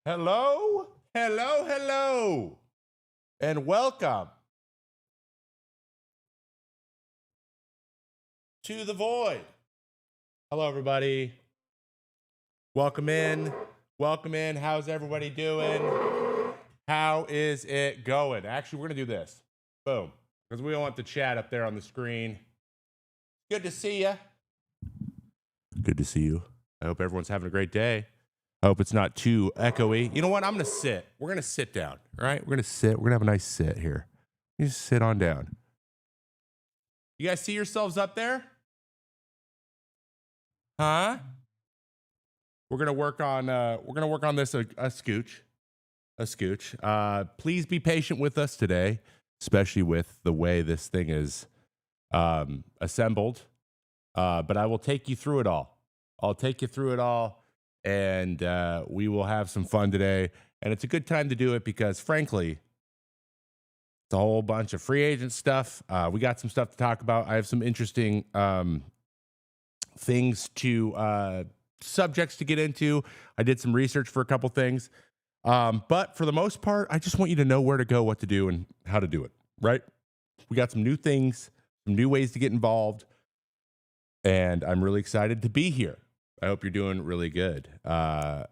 Hello, hello, hello, and welcome to the void. Hello, everybody. Welcome in. Welcome in. How's everybody doing? How is it going? Actually, we're going to do this. Boom. Because we don't want the chat up there on the screen. Good to see you. Good to see you. I hope everyone's having a great day. I hope it's not too echoey. You know what? I'm going to sit. We're going to sit down. All right? We're going to sit. We're going to have a nice sit here. You just sit on down. You guys see yourselves up there? Huh? We're gonna work on this a scooch. Please be patient with us today, especially with the way this thing is assembled. But I will take you through it all. I'll take you through it all, and we will have some fun today. And it's a good time to do it because, frankly, it's a whole bunch of free agent stuff. We got some stuff to talk about. I have some interesting things to subjects to get into. I did some research for a couple things. But for the most part, I just want you to know where to go, what to do, and how to do it, right? We got some new things, some new ways to get involved, and I'm really excited to be here. I hope you're doing really good. I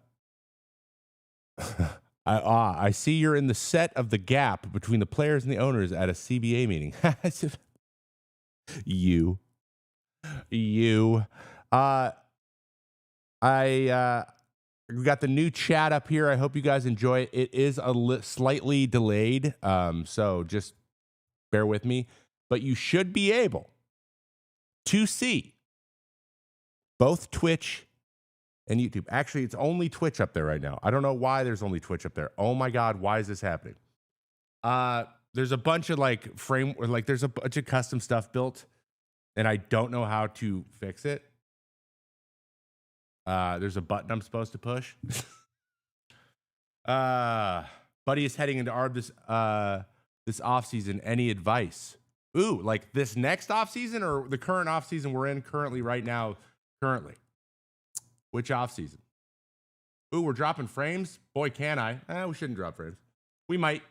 see you're in the set of the gap between the players and the owners at a CBA meeting. You. We got the new chat up here. I hope you guys enjoy it. It is slightly delayed, so just bear with me. But you should be able to see both Twitch and YouTube. Actually, it's only Twitch up there right now. I don't know why there's only Twitch up there. Oh my God, why is this happening? There's a bunch of there's a bunch of custom stuff built, and I don't know how to fix it. There's a button I'm supposed to push. Buddy is heading into ARB this offseason. Any advice? Ooh, like this next offseason or the current offseason we're in currently right now? Currently. Which offseason? Ooh, we're dropping frames? Boy, can I. We shouldn't drop frames. We might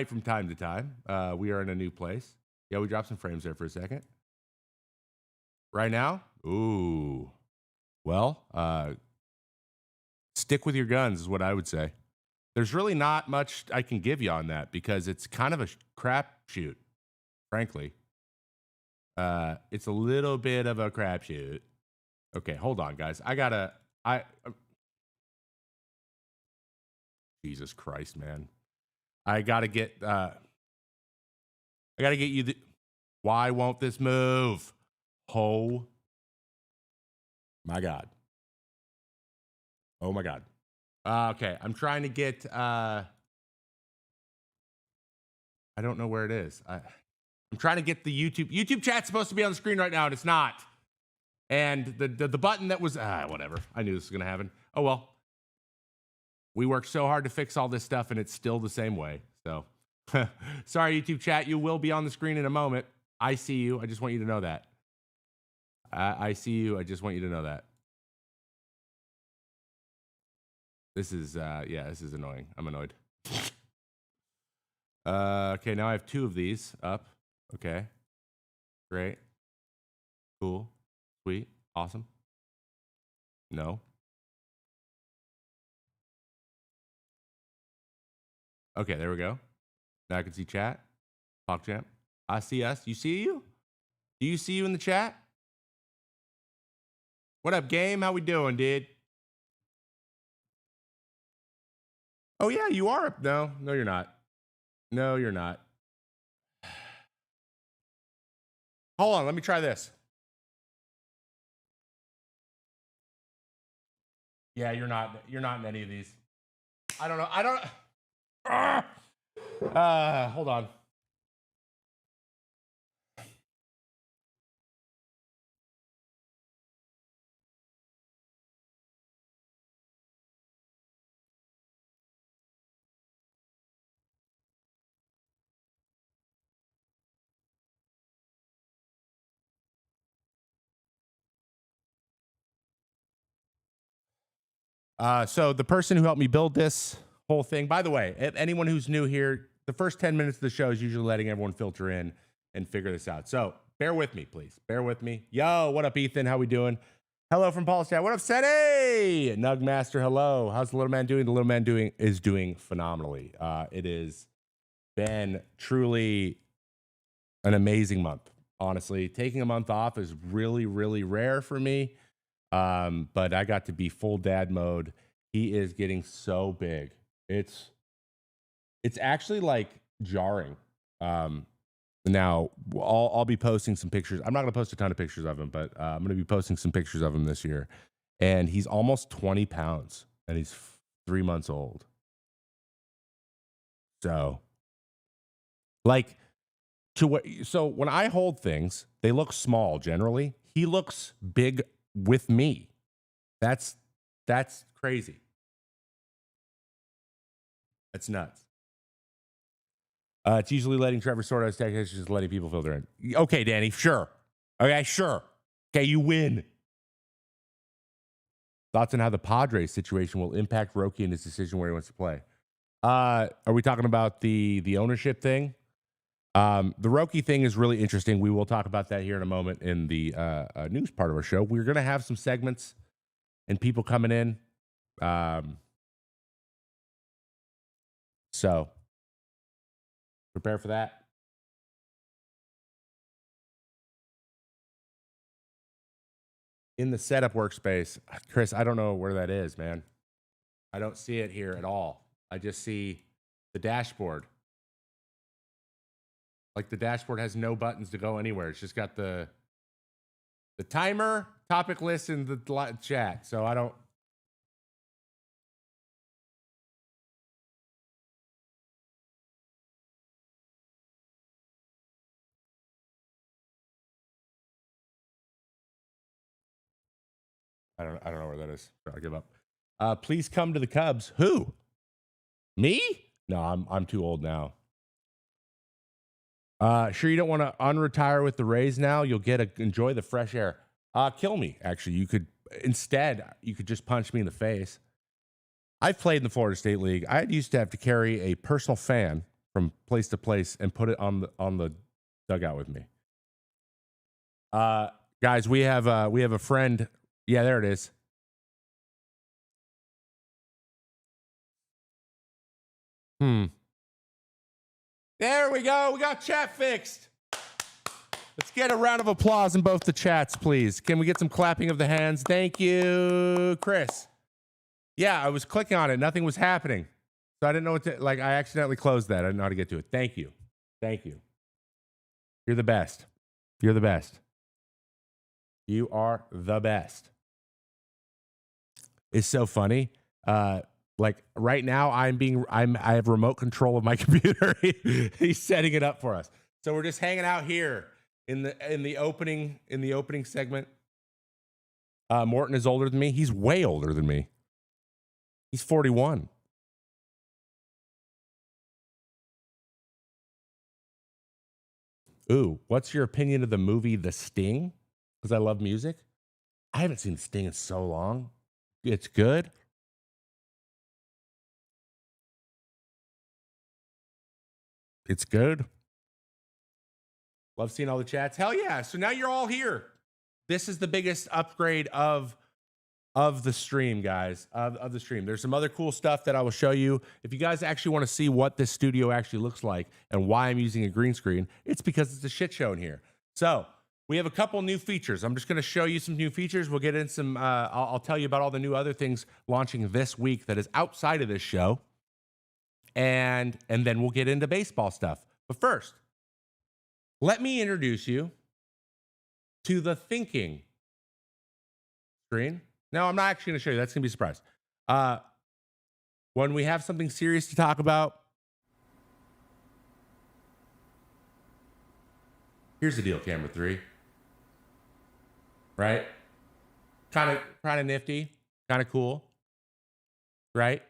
from time to time. We are in a new place. Yeah, we dropped some frames there for a second. Right now? Ooh. Well, stick with your guns is what I would say. There's really not much I can give you on that because it's kind of a crapshoot, frankly. It's a little bit of a crapshoot. Okay, hold on, guys. Jesus Christ, man. I gotta get you the. Why won't this move? Oh my God. Oh my God. Okay, I'm trying to get. I don't know where it is. I'm trying to get the YouTube chat's supposed to be on the screen right now, and it's not. And the button that was whatever. I knew this was gonna happen. Oh well. We worked so hard to fix all this stuff, and it's still the same way. So, sorry, YouTube chat. You will be on the screen in a moment. I see you. I just want you to know that. I see you. I just want you to know that. This is this is annoying. I'm annoyed. Okay, now I have 2 of these up. Okay. Great. Cool. Sweet. Awesome. No. Okay, there we go. Now I can see chat. Talk champ. I see us. You see you? Do you see you in the chat? What up, game? How we doing, dude? Oh yeah, you are up. No, you're not. No, you're not. Hold on, let me try this. Yeah, you're not in any of these. I don't know. Hold on. So the person who helped me build this whole thing, by the way, if anyone who's new here, the first 10 minutes of the show is usually letting everyone filter in and figure this out. So bear with me, please. Bear with me. Yo, what up, Ethan? How we doing? Hello from Paulstown. What up, Seti? Nugmaster, hello. How's the little man doing? The little man is doing phenomenally. It has been truly an amazing month. Honestly, taking a month off is really, really rare for me. But I got to be full dad mode. He is getting so big. It's actually like jarring. Now I'll be posting some pictures. I'm not going to post a ton of pictures of him, but I'm going to be posting some pictures of him this year. And he's almost 20 pounds and he's 3 months old. So so when I hold things, they look small generally. He looks big with me. That's crazy. That's nuts. It's usually letting Trevor sort out his tech. It's just letting people filter in. Okay, Danny, sure. Okay, sure. Okay, you win. Thoughts on how the Padres situation will impact Roki and his decision where he wants to play? Are we talking about the ownership thing? The Roki thing is really interesting. We will talk about that here in a moment in the news part of our show. We're going to have some segments and people coming in. So prepare for that. In the setup workspace, Chris, I don't know where that is, man. I don't see it here at all. I just see the dashboard. Like the dashboard has no buttons to go anywhere. It's just got the timer, topic list, and the chat. So I don't. I don't know where that is. I'll give up. Please come to the Cubs. Who? Me? No, I'm too old now. Sure, you don't want to unretire with the Rays now? You'll enjoy the fresh air. Kill me, actually. You could just punch me in the face. I've played in the Florida State League. I used to have to carry a personal fan from place to place and put it on the dugout with me. Guys, we have a friend. Yeah, there it is. There we go. We got chat fixed. Let's get a round of applause in both the chats, please. Can we get some clapping of the hands? Thank you, Chris. Yeah, I was clicking on it. Nothing was happening. So I didn't know what to, I accidentally closed that. I didn't know how to get to it. Thank you. Thank you. You're the best. You're the best. You are the best. It's so funny. Right now I have remote control of my computer. He's setting it up for us. So we're just hanging out here in the opening segment. Morton is older than me. He's way older than me. He's 41. Ooh, what's your opinion of the movie The Sting? Because I love music. I haven't seen The Sting in so long. It's good. It's good. Love seeing all the chats. Hell yeah. So now you're all here. This is the biggest upgrade of the stream, guys, of the stream. There's some other cool stuff that I will show you. If you guys actually want to see what this studio actually looks like and why I'm using a green screen, it's because it's a shit show in here. So we have a couple new features. I'm just going to show you some new features. We'll get in some, I'll tell you about all the new other things launching this week that is outside of this show. And then we'll get into baseball stuff. But first, let me introduce you to the thinking screen. No, I'm not actually going to show you. That's going to be a surprise. When we have something serious to talk about, here's the deal, camera 3. Right? Kind of nifty, kind of cool. Right?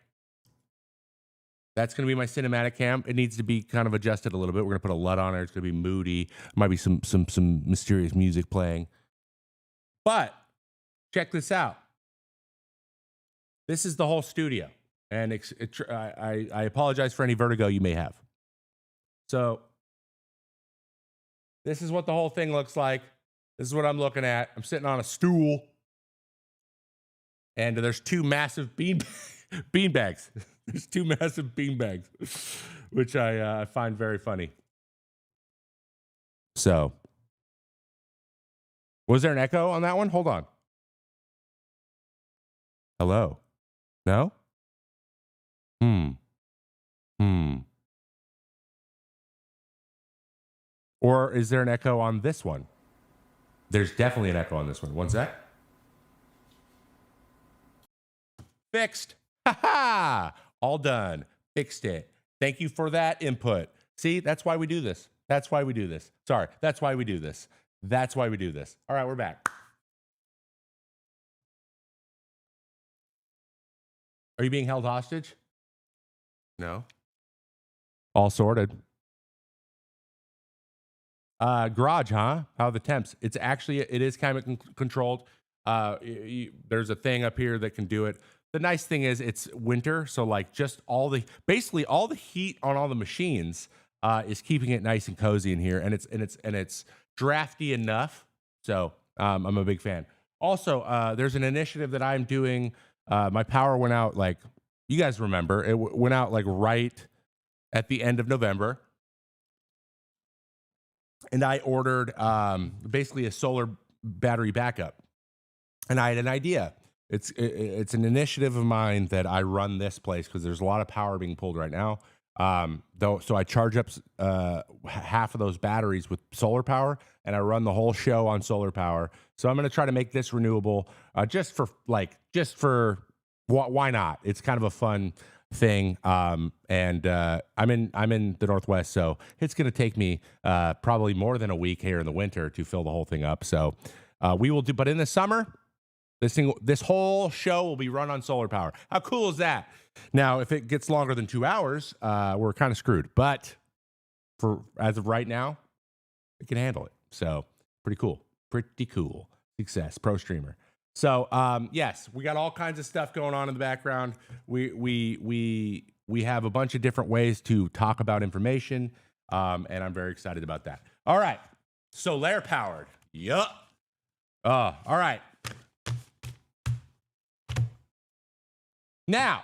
That's going to be my cinematic cam. It needs to be kind of adjusted a little bit. We're going to put a LUT on it. It's going to be moody. Might be some mysterious music playing. But check this out. This is the whole studio. And I apologize for any vertigo you may have. So this is what the whole thing looks like. This is what I'm looking at. I'm sitting on a stool. And there's two massive bean bags. There's two massive bean bags, which I find very funny. So, was there an echo on that one? Hold on. Hello? No? Or is there an echo on this one? There's definitely an echo on this one. One sec. Fixed. Ha ha! All done. Fixed it. Thank you for that input. See, that's why we do this. That's why we do this. Sorry, that's why we do this. That's why we do this. All right, we're back. Are you being held hostage? No. All sorted. Garage, huh? How are the temps? It is climate controlled. There's a thing up here that can do it. The nice thing is it's winter, so like just basically all the heat on all the machines is keeping it nice and cozy in here, and it's drafty enough. So I'm a big fan. Also, there's an initiative that I'm doing. My power went out, like you guys remember, it went out like right at the end of November. And I ordered basically a solar battery backup. And I had an idea. It's an initiative of mine that I run this place because there's a lot of power being pulled right now. So I charge up half of those batteries with solar power, and I run the whole show on solar power. So I'm going to try to make this renewable, just for why not? It's kind of a fun thing. I'm in the Northwest, so it's going to take me probably more than a week here in the winter to fill the whole thing up. So we will do, but in the summer, this whole show will be run on solar power. How cool is that? Now, if it gets longer than 2 hours, we're kind of screwed. But as of right now, it can handle it. So pretty cool. Pretty cool. Success. Pro streamer. So yes, we got all kinds of stuff going on in the background. We have a bunch of different ways to talk about information, and I'm very excited about that. All right, solar powered. Yup. All right. Now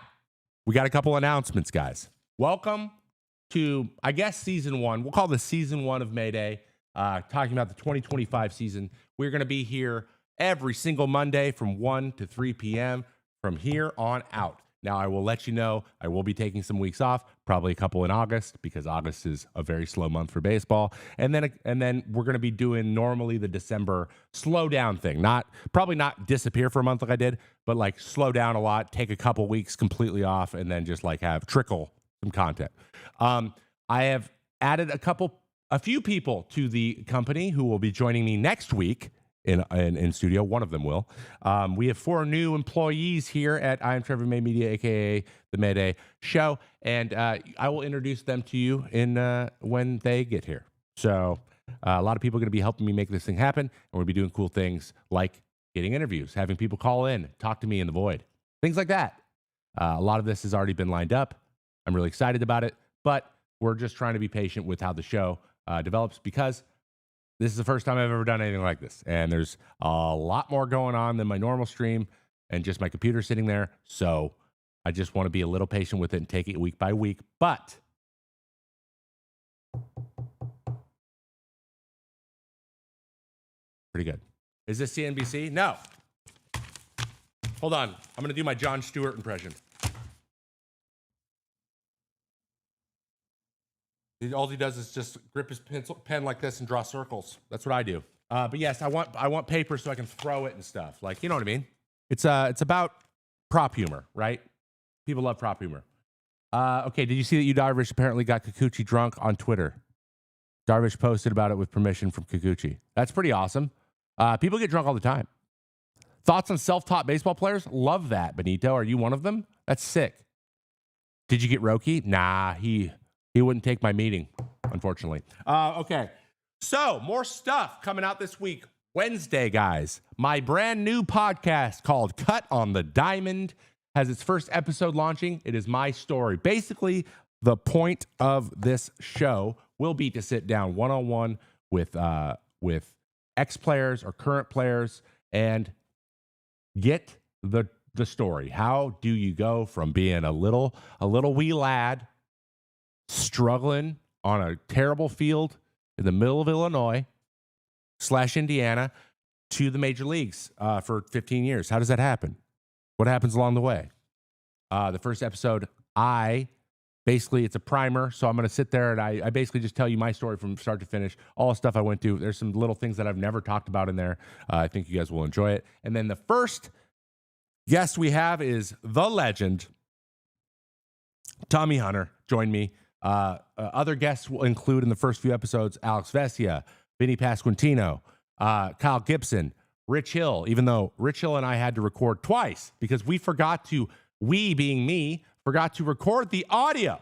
we got a couple announcements, guys. Welcome to, I guess, season one. We'll call this season one of Mayday. Talking about the 2025 season. We're going to be here every single Monday from 1 to 3 p.m. from here on out. Now, I will let you know I will be taking some weeks off, probably a couple in August, because August is a very slow month for baseball. And then we're going to be doing normally the December slow down thing. Probably not disappear for a month like I did, but like slow down a lot, take a couple weeks completely off, and then just like have trickle some content. I have added a few people to the company who will be joining me next week in studio. One of them will. We have 4 new employees here at I Am Trevor May Media, aka the Mayday Show, and I will introduce them to you when they get here. So a lot of people are going to be helping me make this thing happen, and we'll be doing cool things like getting interviews, having people call in, talk to me in the void, things like that. A lot of this has already been lined up. I'm really excited about it, but we're just trying to be patient with how the show develops, because this is the first time I've ever done anything like this. And there's a lot more going on than my normal stream and just my computer sitting there. So I just want to be a little patient with it and take it week by week. But pretty good. Is this CNBC? No. Hold on. I'm going to do my Jon Stewart impression. All he does is just grip his pen like this and draw circles. That's what I do. But yes, I want paper so I can throw it and stuff. Like, you know what I mean? It's about prop humor, right? People love prop humor. Okay, did you see that Yu Darvish apparently got Kikuchi drunk on Twitter? Darvish posted about it with permission from Kikuchi. That's pretty awesome. People get drunk all the time. Thoughts on self-taught baseball players? Love that, Benito. Are you one of them? That's sick. Did you get Roki? Nah, he wouldn't take my meeting, unfortunately. Okay, so more stuff coming out this week. Wednesday, guys, my brand new podcast called Cut on the Diamond. has its first episode launching. It is my story. Basically, the point of this show will be to sit down one-on-one with ex-players or current players and get the story. How do you go from being a little wee lad struggling on a terrible field in the middle of Illinois / Indiana to the major leagues for 15 years? How does that happen? What happens along the way? The first episode, basically, it's a primer, so I'm going to sit there and I basically just tell you my story from start to finish, all the stuff I went through. There's some little things that I've never talked about in there. I think you guys will enjoy it. And then the first guest we have is the legend, Tommy Hunter. Join me. Other guests will include in the first few episodes Alex Vesia, Vinny Pasquantino, Kyle Gibson, Rich Hill, even though Rich Hill and I had to record twice because we being me, forgot to record the audio.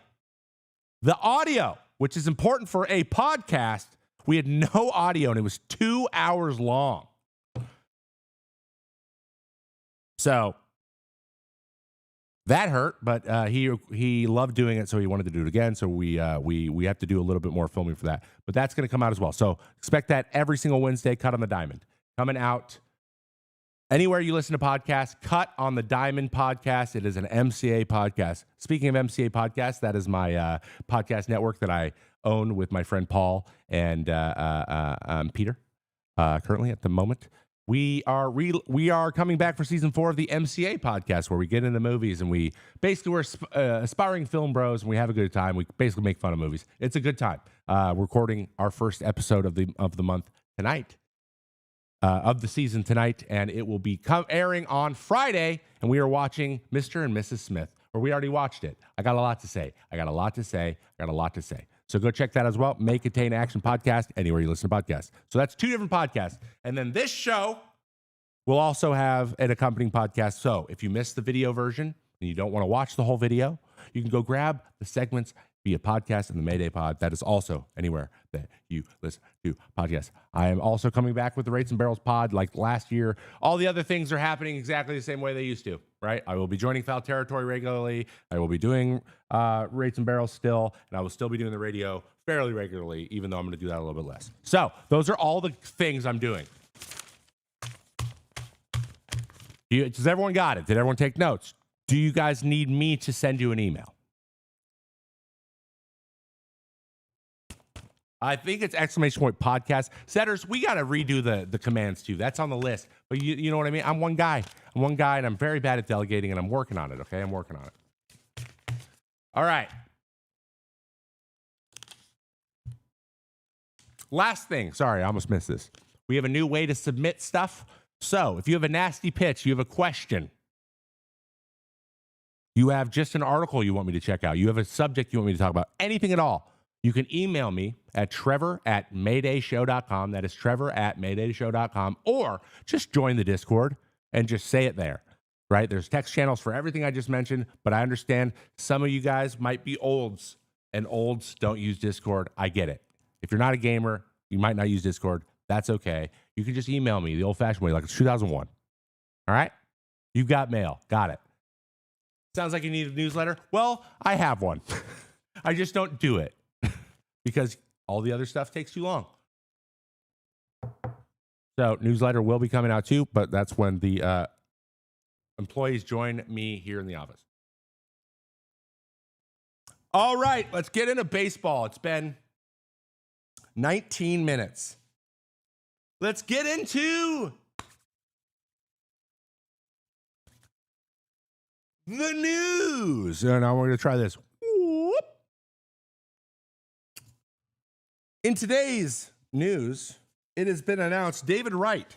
The audio, which is important for a podcast. We had no audio and it was 2 hours long. So that hurt, but he loved doing it, so he wanted to do it again. So we have to do a little bit more filming for that. But that's going to come out as well. So expect that every single Wednesday, Cut on the Diamond. Coming out anywhere you listen to podcasts, Cut on the Diamond podcast. It is an MCA podcast. Speaking of MCA podcasts, that is my podcast network that I own with my friend Paul and Peter currently at the moment. We are coming back for season 4 of the MCA podcast, where we get into movies and we're aspiring film bros and we have a good time. We basically make fun of movies. It's a good time. Recording our first episode of the month tonight, of the season tonight, and it will be airing on Friday. And we are watching Mr. and Mrs. Smith, or we already watched it. I got a lot to say. So go check that as well. May Contain Action Podcast, anywhere you listen to podcasts. So that's 2 different podcasts. And then this show will also have an accompanying podcast. So if you missed the video version and you don't want to watch the whole video, you can go grab the segments via podcast and the Mayday pod. That is also anywhere that you listen to podcasts. I am also coming back with the Rates and Barrels pod like last year. All the other things are happening exactly the same way they used to, right? I will be joining Foul Territory regularly. I will be doing Rates and Barrels still, and I will still be doing the radio fairly regularly, even though I'm going to do that a little bit less. So those are all the things I'm doing. Does everyone got it? Did everyone take notes? Do you guys need me to send you an email? I think it's ! Podcast. Setters, we got to redo the commands too. That's on the list. But you know what I mean? I'm one guy, and I'm very bad at delegating, and I'm working on it, okay? I'm working on it. All right. Last thing. Sorry, I almost missed this. We have a new way to submit stuff. So if you have a nasty pitch, you have a question, you have just an article you want me to check out, you have a subject you want me to talk about, anything at all, you can email me at trevor@maydayshow.com. That is trevor@maydayshow.com. Or just join the Discord and just say it there, right? There's text channels for everything I just mentioned, but I understand some of you guys might be olds, and olds don't use Discord. I get it. If you're not a gamer, you might not use Discord. That's okay. You can just email me the old-fashioned way, like it's 2001. All right? You've got mail. Got it. Sounds like you need a newsletter. Well, I have one. I just don't do it because all the other stuff takes too long. So newsletter will be coming out too, but that's when the employees join me here in the office. All right, let's get into baseball. It's been 19 minutes. Let's get into the news. And now we're going to try this. Whoop. In today's news, it has been announced David Wright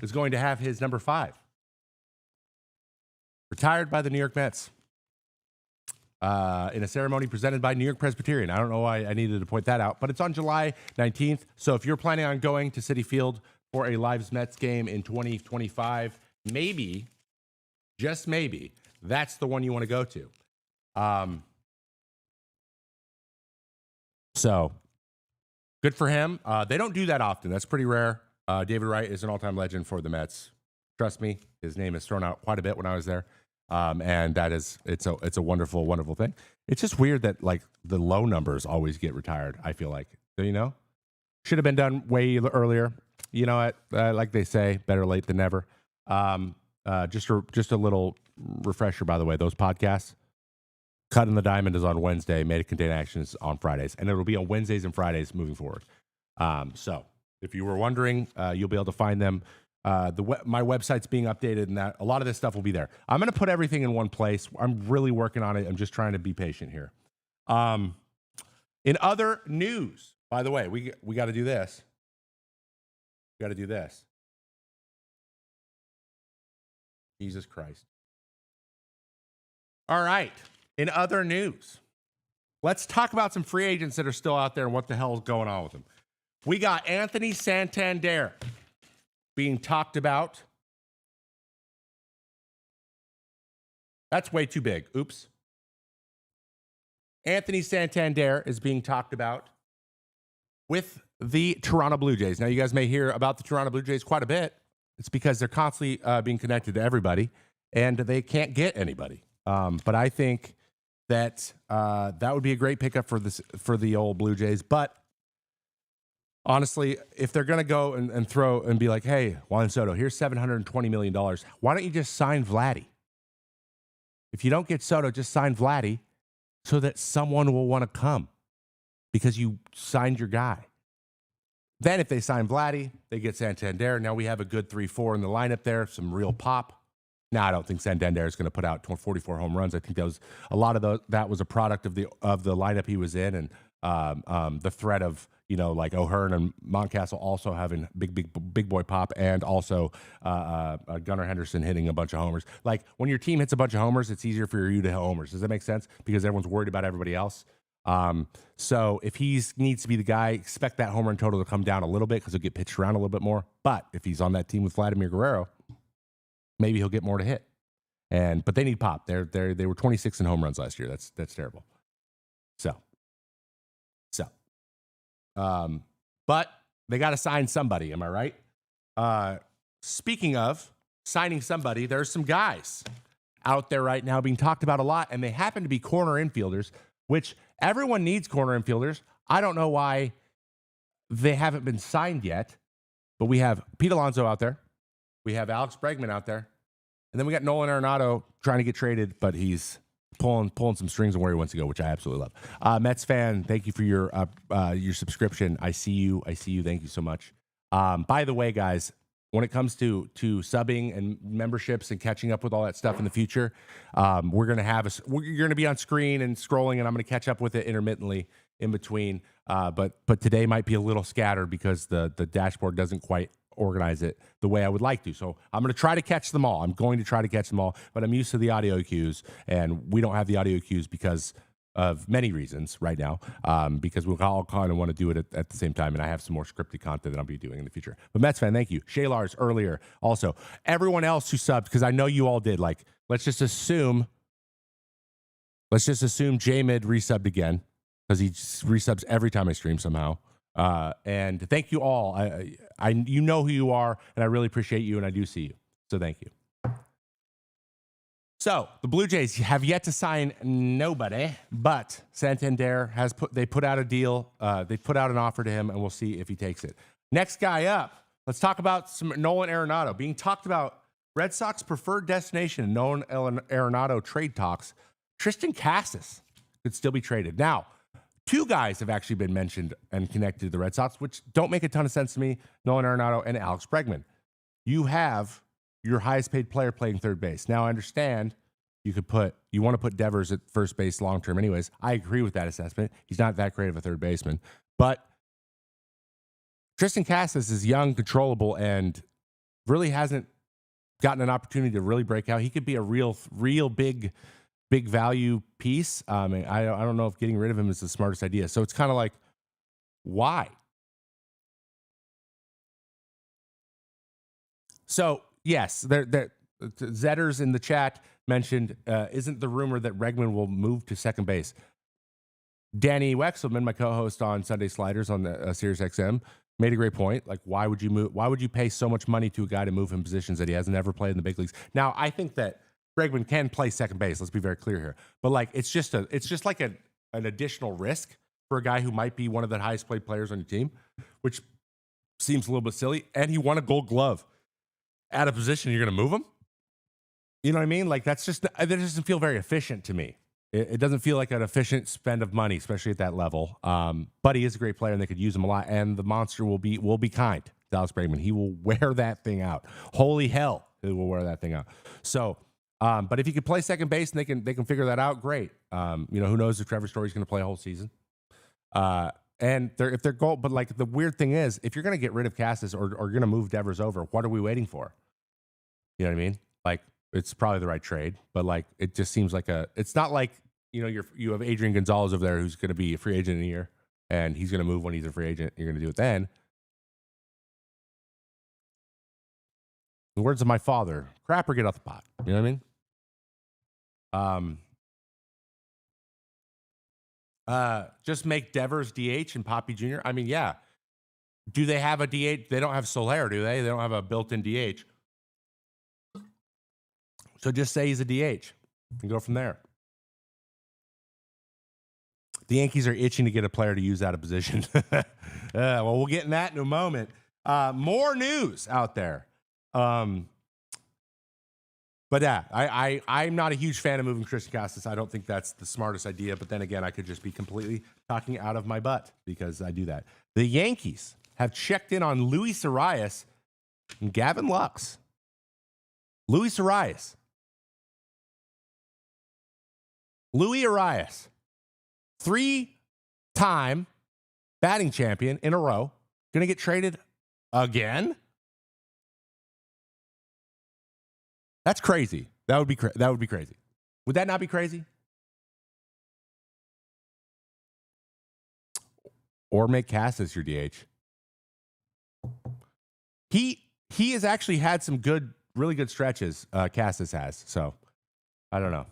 is going to have his number 5 retired by the New York Mets in a ceremony presented by New York Presbyterian. I don't know why I needed to point that out, but it's on July 19th. So if you're planning on going to Citi Field for a live Mets game in 2025, maybe, just maybe, that's the one you want to go to. So good for him. They don't do that often. That's pretty rare. David Wright is an all-time legend for the Mets. Trust me, his name is thrown out quite a bit when I was there. And it's a wonderful, wonderful thing. It's just weird that like the low numbers always get retired. I feel like, should have been done way earlier. You know what? Like they say, better late than never. Just a little refresher, by the way. Those podcasts, Cutting the Diamond is on Wednesday. Made a Contain Action is on Fridays, and it'll be on Wednesdays and Fridays moving forward. So if you were wondering, you'll be able to find them. My website's being updated, and that a lot of this stuff will be there. I'm going to put everything in one place. I'm really working on it. I'm just trying to be patient here. In other news, by the way, we got to do this. We got to do this. Jesus Christ. All right. In other news, let's talk about some free agents that are still out there and what the hell is going on with them. We got Anthony Santander being talked about. That's way too big. Oops. Anthony Santander is being talked about with the Toronto Blue Jays. Now, you guys may hear about the Toronto Blue Jays quite a bit. It's because they're constantly being connected to everybody, and they can't get anybody. But I think that that would be a great pickup for the old Blue Jays. But honestly, if they're going to go and throw and be like, hey, Juan Soto, here's $720 million, why don't you just sign Vladdy? If you don't get Soto, just sign Vladdy so that someone will want to come because you signed your guy. Then if they sign Vladdy, they get Santander. Now we have a good 3-4 in the lineup there, some real pop. Now, I don't think Santander is going to put out 44 home runs. I think that was a lot of that was a product of the lineup he was in, and the threat of like O'Hearn and Mountcastle also having big boy pop, and also Gunnar Henderson hitting a bunch of homers. Like when your team hits a bunch of homers, it's easier for you to hit homers. Does that make sense? Because everyone's worried about everybody else. So if he needs to be the guy, expect that home run total to come down a little bit because he'll get pitched around a little bit more. But if he's on that team with Vladimir Guerrero, maybe he'll get more to hit. But they need pop. They were 26 in home runs last year. That's terrible. But they got to sign somebody. Am I right? Speaking of signing somebody, there's some guys out there right now being talked about a lot, and they happen to be corner infielders, which everyone needs corner infielders. I don't know why they haven't been signed yet, but we have Pete Alonso out there. We have Alex Bregman out there. And then we got Nolan Arenado trying to get traded, but he's pulling some strings on where he wants to go, which I absolutely love. Mets fan, thank you for your subscription. I see you. Thank you so much. By the way, guys, when it comes to subbing and memberships and catching up with all that stuff in the future, you're going to be on screen and scrolling, and I'm going to catch up with it intermittently in between. But today might be a little scattered because the dashboard doesn't quite organize it the way I would like to. So I'm going to try to catch them all. But I'm used to the audio cues, and we don't have the audio cues because of many reasons right now, because we'll all kind of want to do it at the same time, and I have some more scripted content that I'll be doing in the future. But Mets fan, thank you. Shay Lars earlier. Also, everyone else who subbed, because I know you all did. Like, let's just assume J-Mid resubbed again, because he resubs every time I stream somehow. And thank you all. You know who you are, and I really appreciate you, and I do see you. So thank you. So the Blue Jays have yet to sign nobody, but Santander they put out a deal. They put out an offer to him, and we'll see if he takes it. Next guy up, let's talk about some Nolan Arenado being talked about. Red Sox preferred destination, Nolan Arenado trade talks. Tristan Casas could still be traded. Now, two guys have actually been mentioned and connected to the Red Sox, which don't make a ton of sense to me, Nolan Arenado and Alex Bregman. You have your highest paid player playing third base. Now, I understand you want to put Devers at first base long-term anyways. I agree with that assessment. He's not that great of a third baseman. But Tristan Casas is young, controllable, and really hasn't gotten an opportunity to really break out. He could be a real big value piece. I don't know if getting rid of him is the smartest idea. So it's kind of like, why? So yes, Zetters in the chat mentioned, isn't the rumor that Bregman will move to second base? Danny Wexelman, my co-host on Sunday Sliders on the Sirius XM, made a great point. Like, why would you pay so much money to a guy to move him positions that he hasn't ever played in the big leagues? Now, I think that Bregman can play second base. Let's be very clear here. But like, it's just like an additional risk for a guy who might be one of the highest paid players on your team, which seems a little bit silly. And he won a Gold Glove at a position. You're going to move him. You know what I mean? Like, that doesn't feel very efficient to me. It doesn't feel like an efficient spend of money, especially at that level. But he is a great player, and they could use him a lot. And the monster will be kind to Alex Bregman. He will wear that thing out. Holy hell, he will wear that thing out. So, but if he could play second base and they can figure that out, great. Who knows if Trevor Story's going to play a whole season. And if they're goal, but like the weird thing is, if you're going to get rid of Cassis or going to move Devers over, what are we waiting for? You know what I mean? Like, it's probably the right trade, but like, it just seems like it's not like, you have Adrian Gonzalez over there who's going to be a free agent in a year and he's going to move when he's a free agent. You're going to do it then. The words of my father, crap or get off the pot. You know what I mean? Just make Devers DH and Poppy Jr. I mean, yeah. Do they have a DH? They don't have Soler, do they? They don't have a built-in DH. So just say he's a DH and go from there. The Yankees are itching to get a player to use out of position. Well, we'll get in that in a moment. More news out there. But yeah, I'm not a huge fan of moving Christian Cassis. I don't think that's the smartest idea. But then again, I could just be completely talking out of my butt because I do that. The Yankees have checked in on Luis Arias and Gavin Lux. Luis Arias. Luis Arias. 3-time batting champion in a row. Going to get traded again? That's crazy. That would be crazy. Would that not be crazy? Or make Cassis your DH. He has actually had some really good stretches. Cassis has. So I don't know.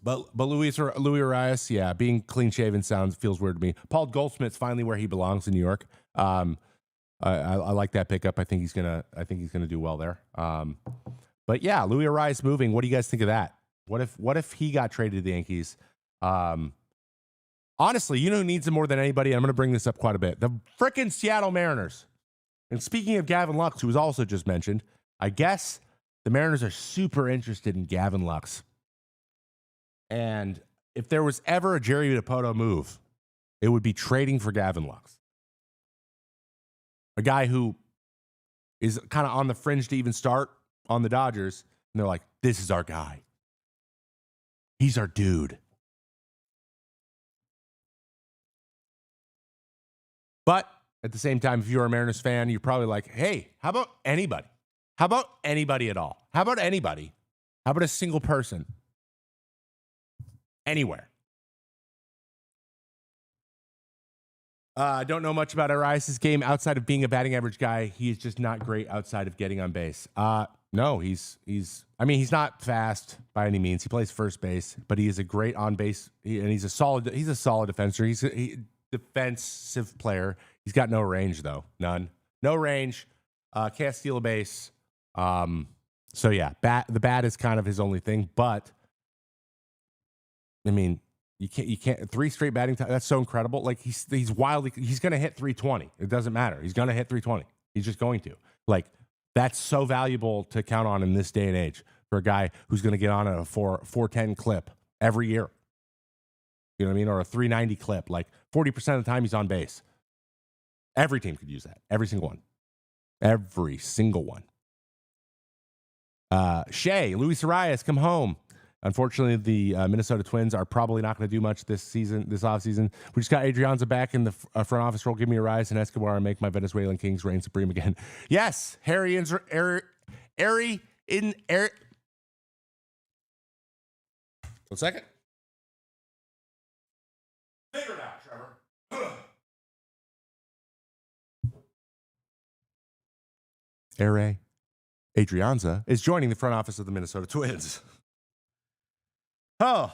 But Luis Arias, yeah, being clean shaven feels weird to me. Paul Goldschmidt's finally where he belongs in New York. I like that pickup. I think he's gonna do well there. But yeah, Luis Arias moving. What do you guys think of that? What if he got traded to the Yankees? Honestly, you know who needs him more than anybody? I'm going to bring this up quite a bit. The frickin' Seattle Mariners. And speaking of Gavin Lux, who was also just mentioned, I guess the Mariners are super interested in Gavin Lux. And if there was ever a Jerry Dipoto move, it would be trading for Gavin Lux. A guy who is kind of on the fringe to even start on the Dodgers. And they're like, this is our guy. He's our dude. But at the same time, if you're a Mariners fan, you're probably like, hey, how about anybody? How about anybody at all? How about anybody? How about a single person? Anywhere. I don't know much about Arias' game outside of being a batting average guy. He is just not great outside of getting on base. No, he's not fast by any means. He plays first base, but he is a great on base, and he's a solid defender. He's a defensive player. He's got no range though, none, no range. Can't steal a base. So yeah, the bat is kind of his only thing, but. I mean, you can't 3 straight batting time. That's so incredible. Like he's wildly, he's going to hit 320. It doesn't matter. He's going to hit 320. He's just going to. Like that's so valuable to count on in this day and age for a guy who's going to get on a 410 clip every year. You know what I mean? Or a 390 clip. Like 40% of the time he's on base. Every team could use that. Every single one. Every single one. Luis Arias, come home. Unfortunately, the Minnesota Twins are probably not going to do much this offseason. We just got Adrianza back in the front office role. Give me a rise in Escobar and make my Venezuelan Kings reign supreme again. Yes, Harry in air. 1 second. Figure it out, Trevor. Harry Adrianza is joining the front office of the Minnesota Twins. Oh,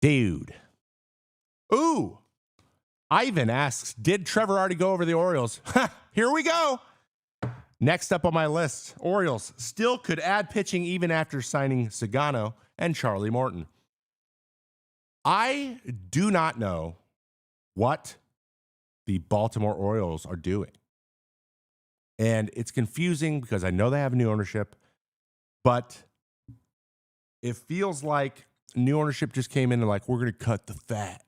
dude. Ooh. Ivan asks, did Trevor already go over the Orioles? Here we go. Next up on my list, Orioles still could add pitching even after signing Sagano and Charlie Morton. I do not know what the Baltimore Orioles are doing. And it's confusing because I know they have new ownership, but it feels like new ownership just came in and like, we're going to cut the fat.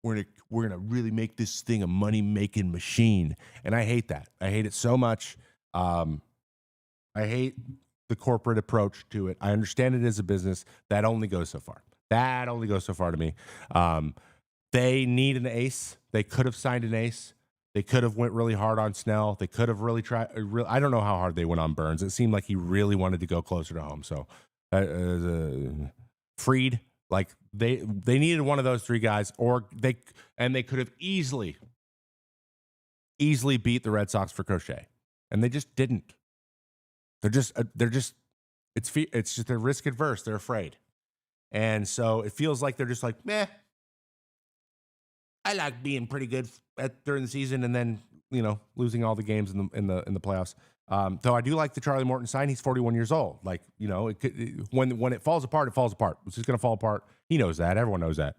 We're gonna really make this thing a money-making machine. And I hate that. I hate it so much. I hate the corporate approach to it. I understand it as a business. That only goes so far. That only goes so far to me. They need an ace. They could have signed an ace. They could have went really hard on Snell. They could have really tried. I don't know how hard they went on Burns. It seemed like he really wanted to go closer to home. So, Fried, like they needed one of those three guys, or they could have easily beat the Red Sox for Crochet, and they just didn't. They're just it's just they're risk adverse. They're afraid, and so it feels like they're just like, meh. I like being pretty good during the season, and then losing all the games in the playoffs. Though I do like the Charlie Morton sign. He's 41 years old. Like, when it falls apart, it falls apart. It's just going to fall apart. He knows that. Everyone knows that.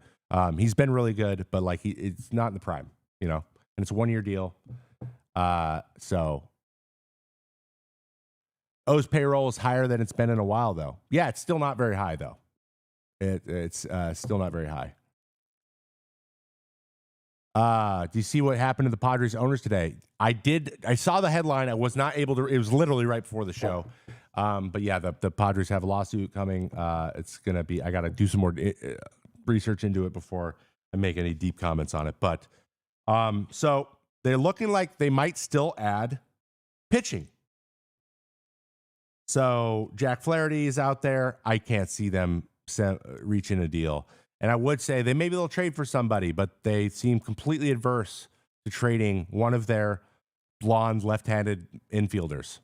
He's been really good, but like it's not in the prime, and it's a 1-year deal. So O's payroll is higher than it's been in a while, though. Yeah, it's still not very high, though. It's still not very high. Do you see what happened to the Padres owners today? I saw the headline. I was not able to. It was literally right before the show. But yeah, the Padres have a lawsuit coming. It's going to be, I got to do some more research into it before I make any deep comments on it. But so they're looking like they might still add pitching. So Jack Flaherty is out there. I can't see them reaching a deal. And I would say maybe they'll trade for somebody, but they seem completely adverse to trading one of their blonde left-handed infielders,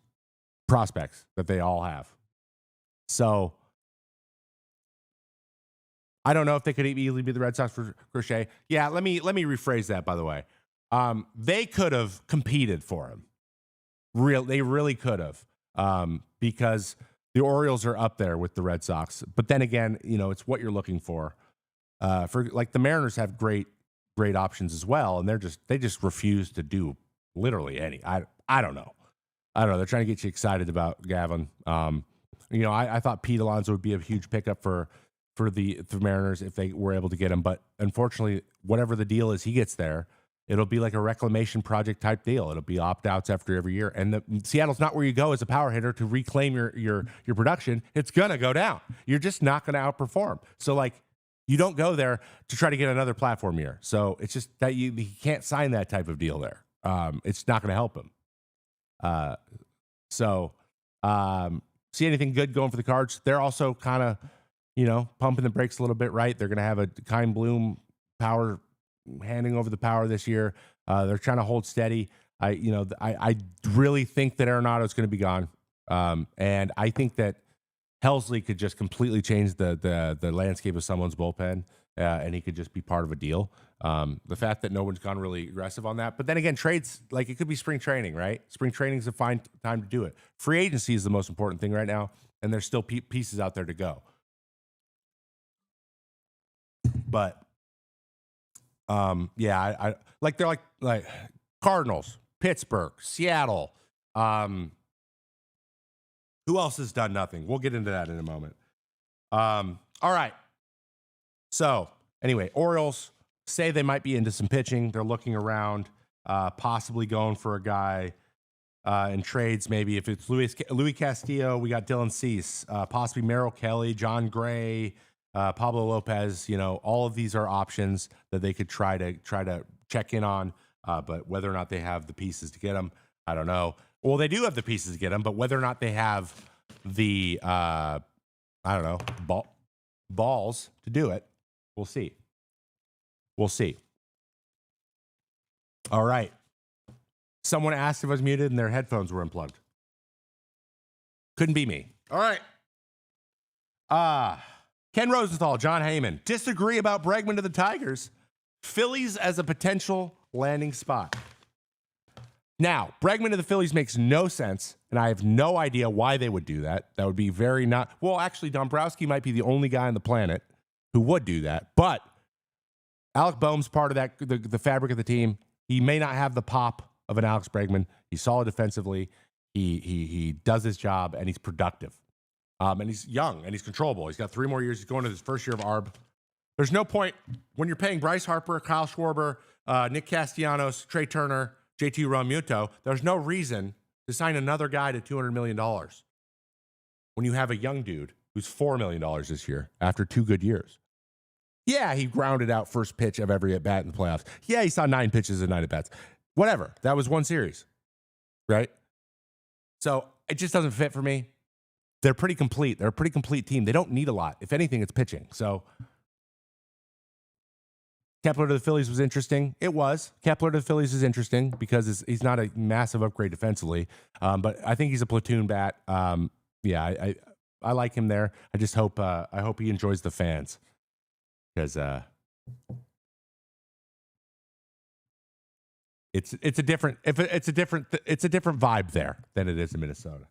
prospects that they all have. So I don't know if they could easily be the Red Sox for Crochet. Yeah, let me rephrase that, by the way. They could have competed for him. They really could have, because the Orioles are up there with the Red Sox. But then again, it's what you're looking for. For like the Mariners have great options as well, and they just refuse to do literally any. I don't know. They're trying to get you excited about Gavin. I thought Pete Alonso would be a huge pickup for the Mariners if they were able to get him, but unfortunately, whatever the deal is, he gets there. It'll be like a reclamation project type deal. It'll be opt-outs after every year, and Seattle's not where you go as a power hitter to reclaim your production. It's gonna go down. You're just not gonna outperform. So like. You don't go there to try to get another platform year. So it's just that he can't sign that type of deal there. It's not going to help him. See anything good going for the Cards? They're also kind of, pumping the brakes a little bit, right? They're going to have a Kyle Bloom power handing over the power this year. They're trying to hold steady. I really think that Arenado's going to be gone. And I think that Helsley could just completely change the landscape of someone's bullpen, and he could just be part of a deal. The fact that no one's gone really aggressive on that. But then again, trades, like it could be spring training, right? Spring training is a fine time to do it. Free agency is the most important thing right now, and there's still pieces out there to go. But, I like they're like Cardinals, Pittsburgh, Seattle, who else has done nothing? We'll get into that in a moment. All right. So, anyway, Orioles say they might be into some pitching. They're looking around, possibly going for a guy in trades. Maybe if it's Luis Castillo, we got Dylan Cease, possibly Merrill Kelly, John Gray, Pablo Lopez. All of these are options that they could try to check in on. But whether or not they have the pieces to get them, I don't know. Well, they do have the pieces to get them, but whether or not they have the, balls to do it, we'll see. All right. Someone asked if I was muted and their headphones were unplugged. Couldn't be me. All right. Ken Rosenthal, John Heyman, disagree about Bregman to the Tigers. Phillies as a potential landing spot. Now, Bregman to the Phillies makes no sense, and I have no idea why they would do that. That would be very not... Well, actually, Dombrowski might be the only guy on the planet who would do that. But Alec Boehm's part of that, the fabric of the team. He may not have the pop of an Alex Bregman. He's solid defensively. He does his job, and he's productive. And he's young, and he's controllable. He's got 3 more years. He's going to his first year of ARB. There's no point when you're paying Bryce Harper, Kyle Schwarber, Nick Castellanos, Trey Turner, JT Realmuto, there's no reason to sign another guy to $200 million when you have a young dude who's $4 million this year after 2 good years. Yeah, he grounded out first pitch of every at-bat in the playoffs. Yeah, he saw 9 pitches in 9 at-bats. Whatever. That was 1 series, right? So it just doesn't fit for me. They're pretty complete. They're a pretty complete team. They don't need a lot. If anything, it's pitching. So Kepler to the Phillies was interesting. It was. Kepler to the Phillies is interesting because he's not a massive upgrade defensively, but I think he's a platoon bat. Yeah, I like him there. I just hope I hope he enjoys the fans because it's a different vibe there than it is in Minnesota.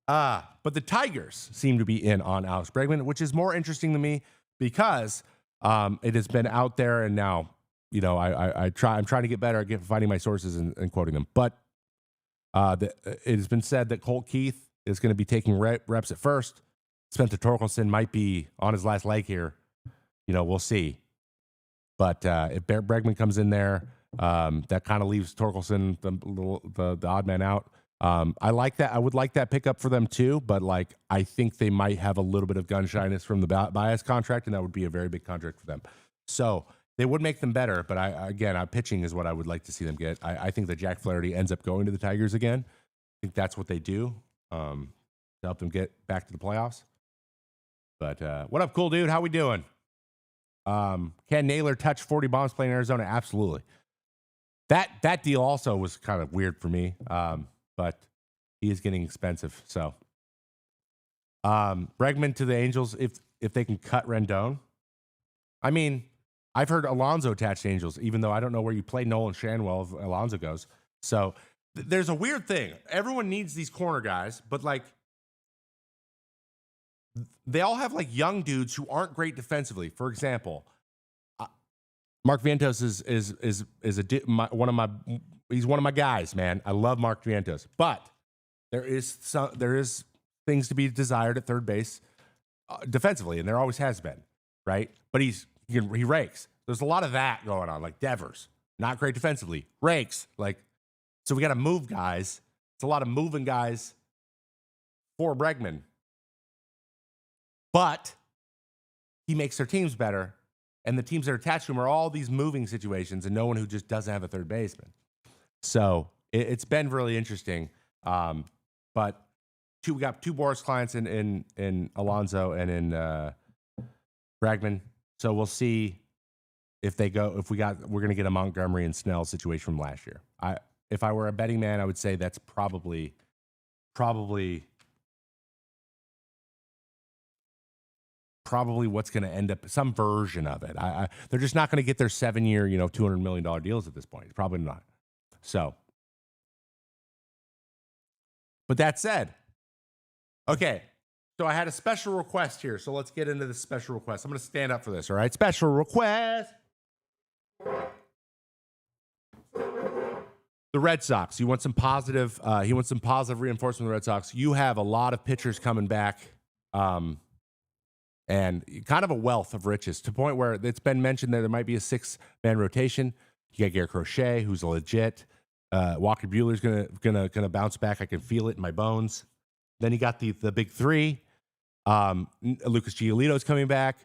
But the Tigers seem to be in on Alex Bregman, which is more interesting to me because it has been out there, and now, you know, I'm trying to get better at finding my sources and quoting them. But it has been said that Colt Keith is going to be taking reps at first. Spencer Torkelson might be on his last leg here. You know, we'll see. But if Bregman comes in there, that kind of leaves Torkelson the odd man out. I like that. I would like that pickup for them too, but like I think they might have a little bit of gun shyness from the Baez contract, and that would be a very big contract for them. So they would make them better, but pitching is what I would like to see them get. I think that Jack Flaherty ends up going to the Tigers again. I think that's what they do to help them get back to the playoffs. But what up, cool dude? How we doing? Can Naylor touch 40 bombs playing in Arizona? Absolutely. That deal also was kind of weird for me. But he is getting expensive. So Bregman to the Angels if they can cut Rendon. I mean, I've heard Alonso attached to Angels, even though I don't know where you play Nolan Shanwell if Alonso goes. So there's a weird thing. Everyone needs these corner guys, but like they all have like young dudes who aren't great defensively. For example, Mark Vientos is one of my. He's one of my guys, man. I love Mark Vientos, but there is things to be desired at third base defensively, and there always has been, right? But he rakes. There's a lot of that going on, like Devers, not great defensively, rakes. Like, so we got to move guys. It's a lot of moving guys for Bregman, but he makes their teams better, and the teams that are attached to him are all these moving situations, and no one who just doesn't have a third baseman. So it's been really interesting. But we got 2 Boris clients in Alonso and in Bregman. So we'll see if they go. We're going to get a Montgomery and Snell situation from last year. If I were a betting man, I would say that's probably what's going to end up, some version of it. They're just not going to get their 7-year, $200 million deals at this point. Probably not. So, but that said, okay, so I had a special request here. So let's get into the special request. I'm going to stand up for this. All right. Special request. The Red Sox. You want some positive, he wants some positive reinforcement from the Red Sox. You have a lot of pitchers coming back. And kind of a wealth of riches to the point where it's been mentioned that there might be a 6-man rotation. You got Garrett Crochet, who's a legit. Walker Buehler's gonna bounce back. I can feel it in my bones. Then you got the big 3. Lucas Giolito's coming back.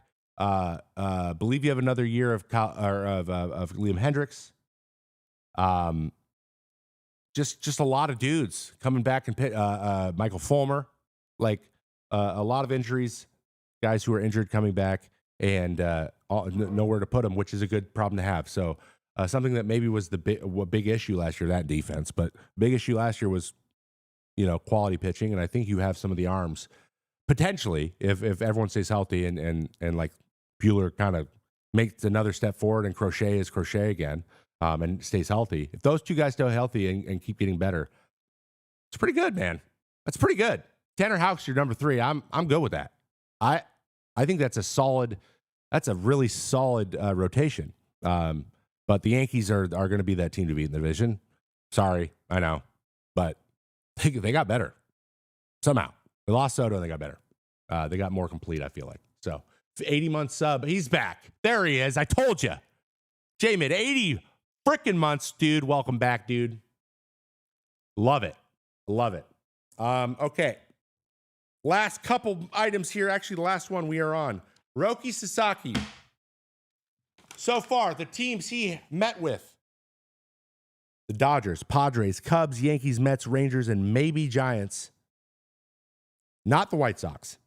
Believe you have another year of Liam Hendricks. Just a lot of dudes coming back and Michael Fulmer, like a lot of injuries. Guys who are injured coming back and nowhere to put them, which is a good problem to have. So something that maybe was the big issue last year, that defense, but big issue last year was, quality pitching. And I think you have some of the arms potentially if everyone stays healthy and like Buehler kind of makes another step forward and Crochet is Crochet again. and stays healthy. If those two guys stay healthy and keep getting better, it's pretty good, man. That's pretty good. Tanner Houck's your number 3. I'm good with that. I think that's a really solid rotation. But the Yankees are going to be that team to beat in the division. Sorry, I know, but they got better somehow. They lost Soto and they got better. They got more complete, I feel like. So 80-month sub, he's back. There he is. I told you. J-Mid, 80 freaking months, dude. Welcome back, dude. Love it. Love it. Okay. Last couple items here. Actually, the last one we are on. Roki Sasaki. So far, the teams he met with: the Dodgers, Padres, Cubs, Yankees, Mets, Rangers, and maybe Giants. Not the White Sox.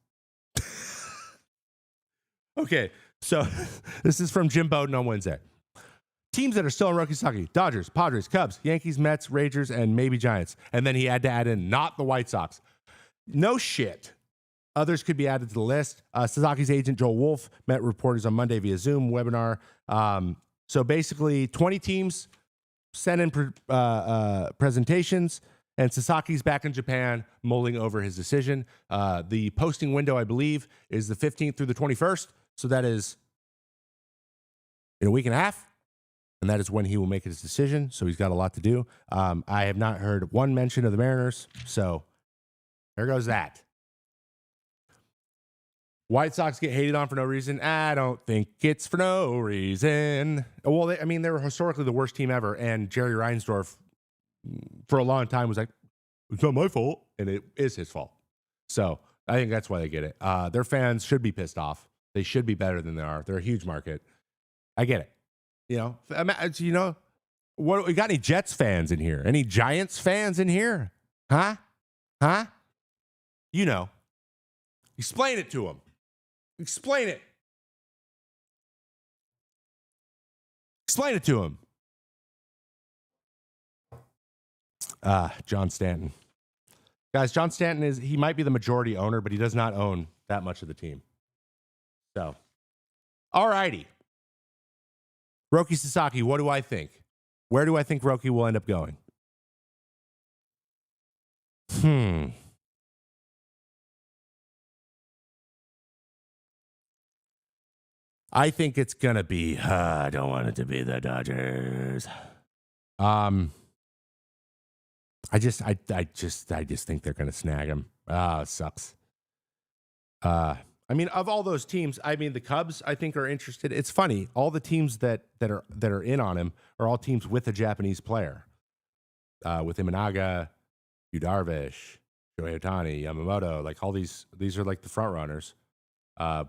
Okay, so this is from Jim Bowden on Wednesday. Teams that are still in Roki Sasaki: Dodgers, Padres, Cubs, Yankees, Mets, Rangers, and maybe Giants. And then he had to add in not the White Sox. No shit. Others could be added to the list. Sasaki's agent, Joel Wolf, met reporters on Monday via Zoom webinar. So basically, 20 teams sent in presentations, and Sasaki's back in Japan mulling over his decision. The posting window, I believe, is the 15th through the 21st. So that is in a week and a half. And that is when he will make his decision. So he's got a lot to do. I have not heard one mention of the Mariners. So there goes that. White Sox get hated on for no reason. I don't think it's for no reason. Well, they were historically the worst team ever. And Jerry Reinsdorf, for a long time, was like, it's not my fault. And it is his fault. So I think that's why they get it. Their fans should be pissed off. They should be better than they are. They're a huge market. I get it. What we got? Any Jets fans in here? Any Giants fans in here? Huh? Explain it to them. Explain it. Explain it to him. John Stanton. Guys, John Stanton he might be the majority owner, but he does not own that much of the team. So, all righty. Roki Sasaki, what do I think? Where do I think Roki will end up going? I think it's going to be, I don't want it to be the Dodgers. I just think they're going to snag him. It sucks. Of all those teams, the Cubs, I think, are interested. It's funny. All the teams that are in on him are all teams with a Japanese player. With Imanaga, Yu Darvish, Shohei Ohtani, Yamamoto, like all these are like the front runners.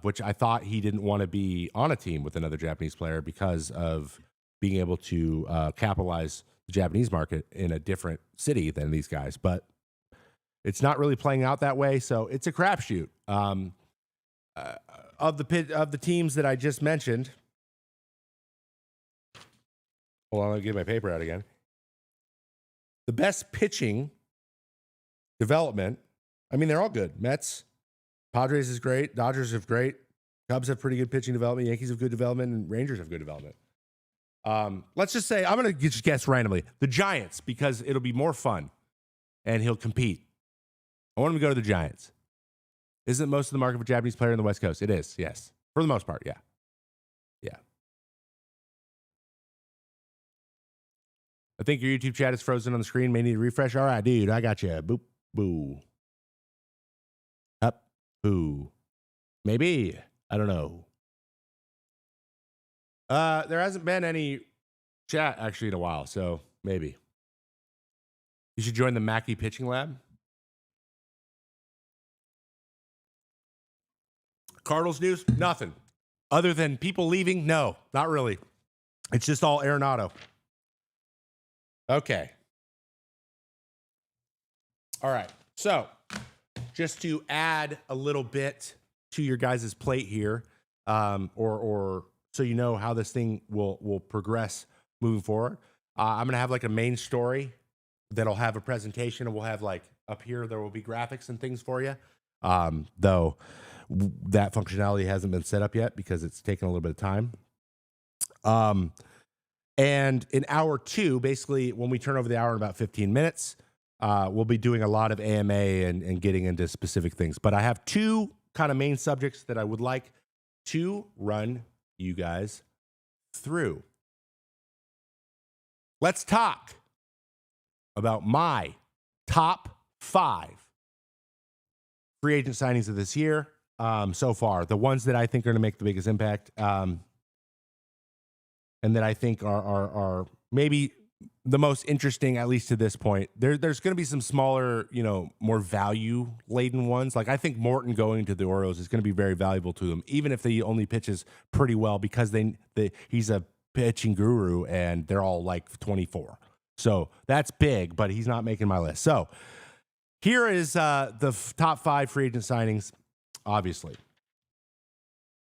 Which I thought he didn't want to be on a team with another Japanese player because of being able to capitalize the Japanese market in a different city than these guys. But it's not really playing out that way, so it's a crapshoot. Of the teams that I just mentioned, hold on, I'll get my paper out again. The best pitching development, they're all good. Mets, Padres is great. Dodgers have great. Cubs have pretty good pitching development. Yankees have good development, and Rangers have good development. Let's just say, I'm going to just guess randomly, the Giants, because it'll be more fun, and he'll compete. I want him to go to the Giants. Isn't most of the market for Japanese player on the West Coast? It is, yes. For the most part, yeah. Yeah. I think your YouTube chat is frozen on the screen. May need a refresh. All right, dude, I got you. Boop, boo. Up, boo. Maybe. I don't know. There hasn't been any chat, actually, in a while, so maybe. You should join the Mackey Pitching Lab. Cardinals news? Nothing. Other than people leaving? No, not really. It's just all Arenado. Okay. All right. So, just to add a little bit to your guys' plate here, or so you know how this thing will progress moving forward. I'm going to have like a main story that'll have a presentation, and we'll have like up here, there will be graphics and things for you. Though that functionality hasn't been set up yet because it's taken a little bit of time. And in hour 2, basically when we turn over the hour in about 15 minutes, we'll be doing a lot of AMA and getting into specific things. But I have 2 kind of main subjects that I would like to run you guys through. Let's talk about my top 5 free agent signings of this year so far. The ones that I think are going to make the biggest impact and that I think are maybe the most interesting, at least to this point. There's going to be some smaller, more value-laden ones. Like I think Morton going to the Orioles is going to be very valuable to them, even if he only pitches pretty well because he's a pitching guru and they're all like 24. So that's big, but he's not making my list. So here is the top 5 free agent signings, obviously.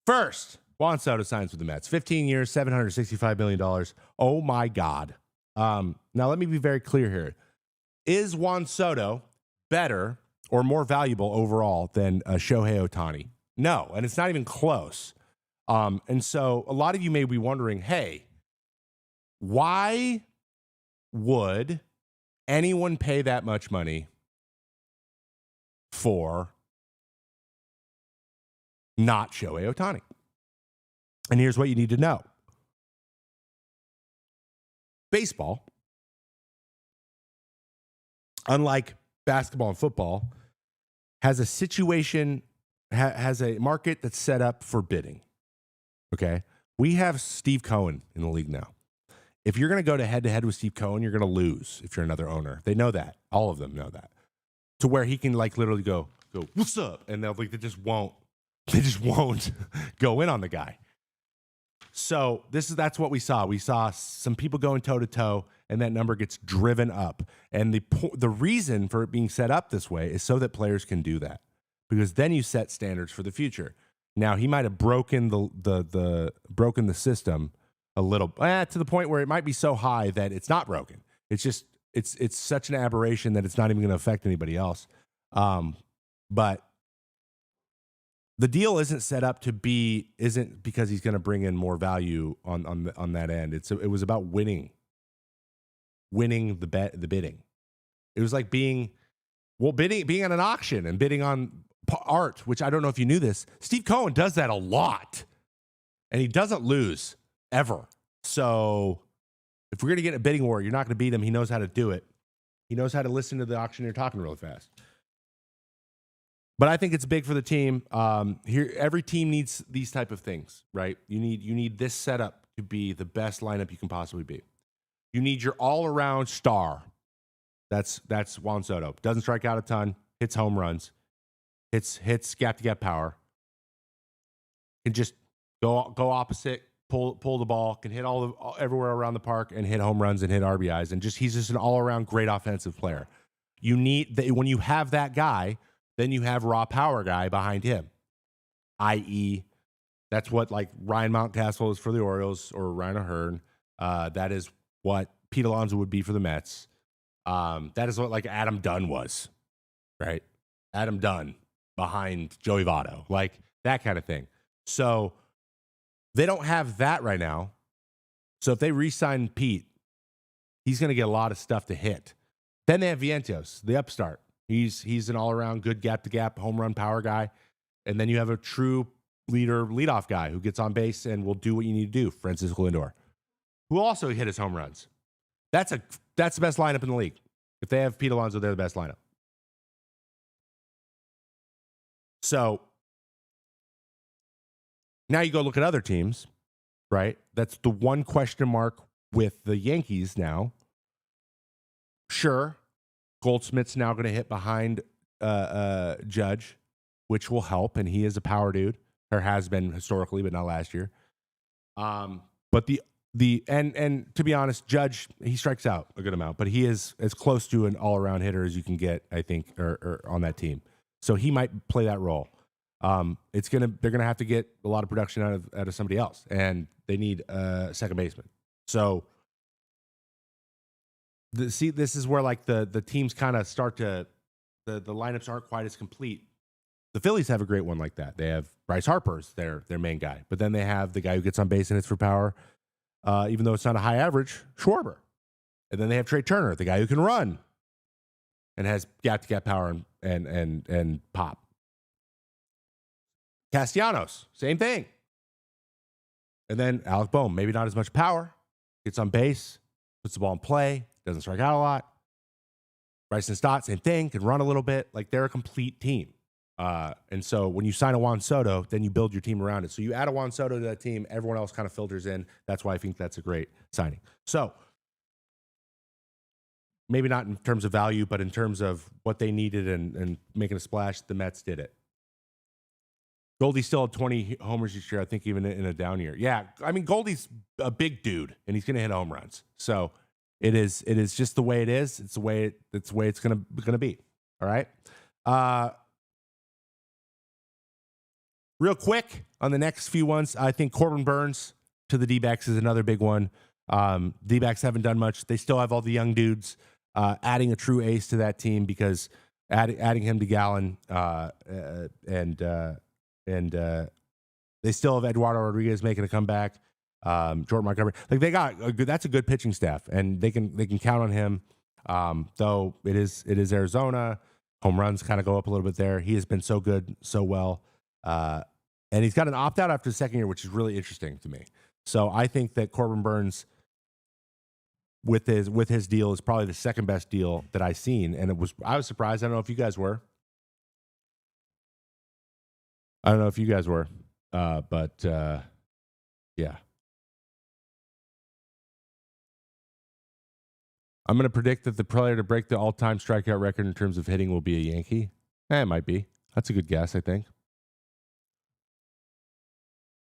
First, Juan Soto signs with the Mets. 15 years, $765 million. Oh, my God. Now, let me be very clear here. Is Juan Soto better or more valuable overall than Shohei Ohtani? No, and it's not even close. And so a lot of you may be wondering, hey, why would anyone pay that much money for not Shohei Ohtani? And here's what you need to know. Baseball, unlike basketball and football, has a situation, has a market that's set up for bidding. Okay? We have Steve Cohen in the league now. If you're going to go to head-to-head with Steve Cohen, you're going to lose if you're another owner. They know that. All of them know that. To where he can like literally go, what's up? And they'll like they just won't go in on the guy. So that's what we saw. We saw some people going toe-to-toe, and that number gets driven up. And the reason for it being set up this way is so that players can do that, because then you set standards for the future. Now he might have broken the system a little to the point where it might be so high that it's not broken. It's just it's such an aberration that it's not even going to affect anybody else. But the deal isn't set up isn't because he's going to bring in more value on that end. It was about winning the bidding. It was like being at an auction and bidding on art, which I don't know if you knew this. Steve Cohen does that a lot, and he doesn't lose ever. So if we're going to get a bidding war, you're not going to beat him. He knows how to do it. He knows how to listen to the auctioneer talking really fast. But I think it's big for the team. Here, every team needs these type of things, right? You need this setup to be the best lineup you can possibly be. You need your all-around star. That's Juan Soto. Doesn't strike out a ton. Hits home runs. Hits gap-to-gap power. Can just go opposite. Pull the ball. Can hit everywhere around the park and hit home runs and hit RBIs. And he's just an all-around great offensive player. You need when you have that guy. Then you have raw power guy behind him, i.e., that's what like Ryan Mountcastle is for the Orioles or Ryan O'Hearn. That is what Pete Alonso would be for the Mets. That is what like Adam Dunn was, right? Adam Dunn behind Joey Votto, like that kind of thing. So they don't have that right now. So if they re-sign Pete, he's going to get a lot of stuff to hit. Then they have Vientos, the upstart. He's an all-around good gap-to-gap home run power guy. And then you have a true leadoff guy who gets on base and will do what you need to do, Francisco Lindor, who also hit his home runs. That's the best lineup in the league. If they have Pete Alonso, they're the best lineup. So now you go look at other teams, right? That's the one question mark with the Yankees now. Sure. Goldschmidt's now going to hit behind Judge, which will help, and he is a power dude, or has been historically, but not last year. But and to be honest, Judge, he strikes out a good amount, but he is as close to an all-around hitter as you can get, I think, or on that team. So he might play that role. They're gonna have to get a lot of production out of somebody else, and they need a second baseman. So. This is where like the teams kind of start to the lineups aren't quite as complete. The Phillies have a great one like that. They have Bryce Harper's their main guy, but then they have the guy who gets on base and hits for power. even though it's not a high average, Schwarber. And then they have Trey Turner, the guy who can run and has gap-to-gap power and pop. Castellanos, same thing. And then Alec Boehm, maybe not as much power, gets on base, puts the ball in play, doesn't strike out a lot. Bryson Stott, same thing, can run a little bit. Like, they're a complete team. And so when you sign a Juan Soto, then you build your team around it. So you add a Juan Soto to that team, everyone else kind of filters in. That's why I think that's a great signing. So maybe not in terms of value, but in terms of what they needed and making a splash, the Mets did it. Goldie still had 20 homers this year, I think, even in a down year. Yeah, I mean, Goldie's a big dude, and he's going to hit home runs. So it is just the way it is. It's the way it's going to be. All right. Real quick on the next few ones, I think Corbin Burns to the Dbacks is another big one. Dbacks haven't done much. They still have all the young dudes. Adding a true ace to that team because adding him to Gallen and they still have Eduardo Rodriguez making a comeback. Jordan Montgomery, like that's a good pitching staff, and they can count on him. Though it is Arizona, home runs kind of go up a little bit there. He has been so good, so well, and he's got an opt out after the second year, which is really interesting to me. So I think that Corbin Burns with his deal is probably the second best deal that I've seen, and I was surprised. I don't know if you guys were. But yeah. I'm going to predict that the player to break the all-time strikeout record in terms of hitting will be a Yankee. It might be. That's a good guess, I think.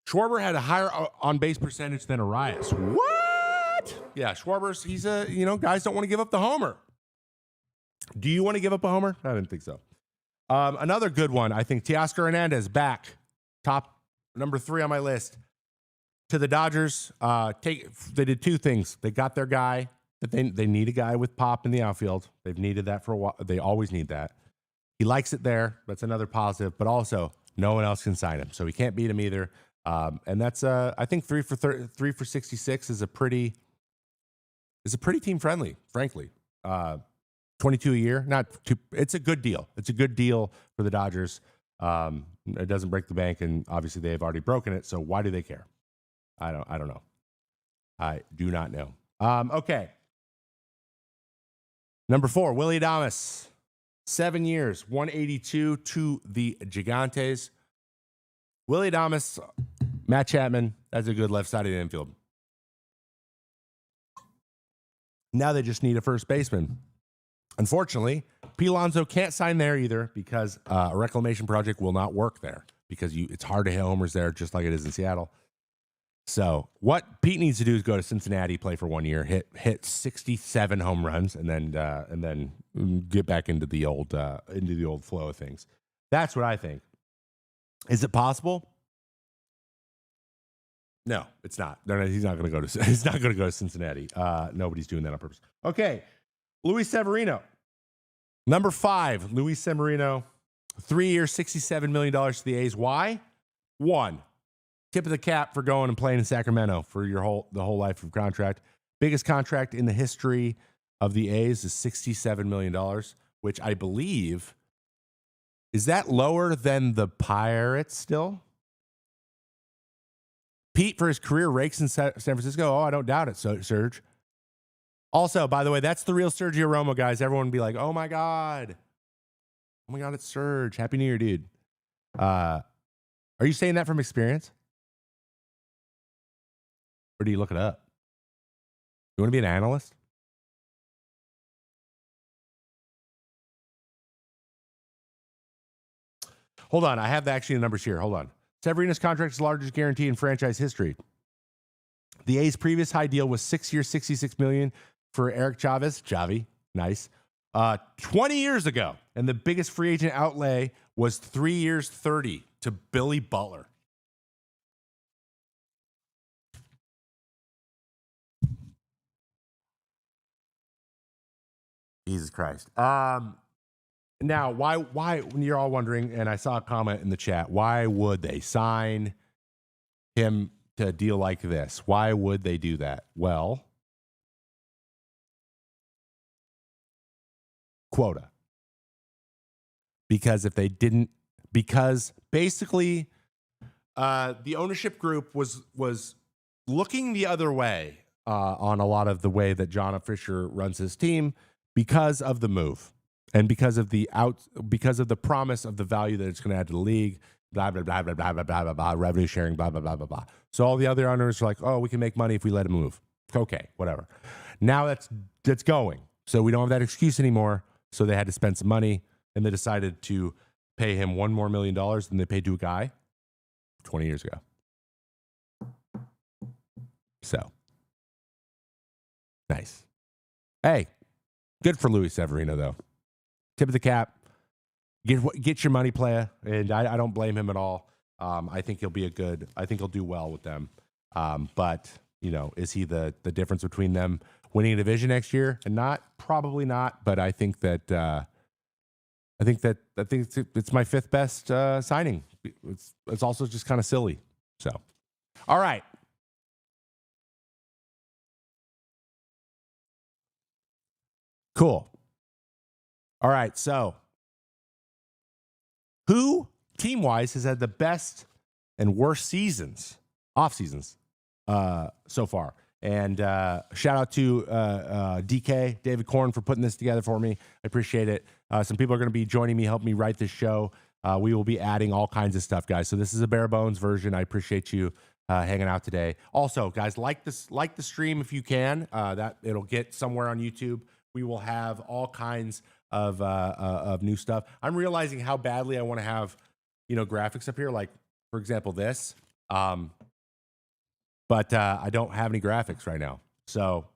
Schwarber had a higher on-base percentage than Arias. What? Yeah, Schwarber's, he's guys don't want to give up the homer. Do you want to give up a homer? I didn't think so. Another good one, I think, Teoscar Hernandez back, top number 3 on my list. To the Dodgers, they did two things. They got their guy, that they need a guy with pop in the outfield. They've needed that for a while. They always need that. He likes it there. That's another positive. But also, no one else can sign him, so he can't beat him either. And that's I think 3 for 66 is a pretty team friendly, frankly. 22 a year, it's a good deal. It's a good deal for the Dodgers. It doesn't break the bank, and obviously they've already broken it. So why do they care? I don't know. I do not know. Okay. Number 4, Willie Adames, 7 years, 182 to the Gigantes. Willie Adames, Matt Chapman, that's a good left side of the infield. Now they just need a first baseman. Unfortunately, P. Alonso can't sign there either because a reclamation project will not work there because it's hard to hit homers there just like it is in Seattle. So what Pete needs to do is go to Cincinnati, play for 1 year, hit 67 home runs, and then get back into the old flow of things. That's what I think. Is it possible? No, it's not. He's not going to go to. He's not going to go to Cincinnati. Nobody's doing that on purpose. Okay, Luis Severino, number 5. Luis Severino, 3 years, $67 million to the A's. Why? 1, tip of the cap for going and playing in Sacramento for the whole life of contract. Biggest contract in the history of the A's is $67 million, which I believe is that lower than the Pirates still. Pete, for his career, rakes in San Francisco. Oh, I don't doubt it, Serge. Also, by the way, that's the real Sergio Romo, guys. Everyone would be like, oh, my God. Oh, my God, it's Serge. Happy New Year, dude. Are you saying that from experience? Or do you look it up? You want to be an analyst? Hold on. I have actually the numbers here. Hold on. Severino's contract is the largest guarantee in franchise history. The A's previous high deal was 6 years, $66 million for Eric Chavez. Javi, nice. 20 years ago. And the biggest free agent outlay was 3 years, $30 to Billy Butler. Jesus Christ. Now, why, when you're all wondering, and I saw a comment in the chat, why would they sign him to a deal like this. Why would they do that? Well, quota. Because if they didn't, because basically the ownership group was looking the other way on a lot of the way that John Fisher runs his team because of the move and because of the promise of the value that it's going to add to the league. Blah blah blah blah blah blah blah blah blah. Revenue sharing. Blah blah blah blah blah. So all the other owners are like, oh, we can make money if we let him move. Okay, whatever. Now that's going. So we don't have that excuse anymore. So they had to spend some money, and they decided to pay him $1 more million than they paid to a guy 20 years ago. So nice. Hey, good for Luis Severino though. Tip of the cap. Get your money, player, and I don't blame him at all. I think he'll do well with them. But is he the difference between them winning a division next year and not? Probably not. But I think that it's my fifth best signing. It's also just kind of silly. So, all right. Cool. All right. So, who team-wise has had the best and worst seasons, off seasons, so far? And shout out to DK, David Korn, for putting this together for me. I appreciate it. Some people are going to be joining me, helping me write this show. We will be adding all kinds of stuff, guys. So this is a bare bones version. I appreciate you hanging out today. Also, guys, like the stream if you can. That it'll get somewhere on YouTube. We will have all kinds of new stuff. I'm realizing how badly I want to have, graphics up here. Like, for example, this. But I don't have any graphics right now. So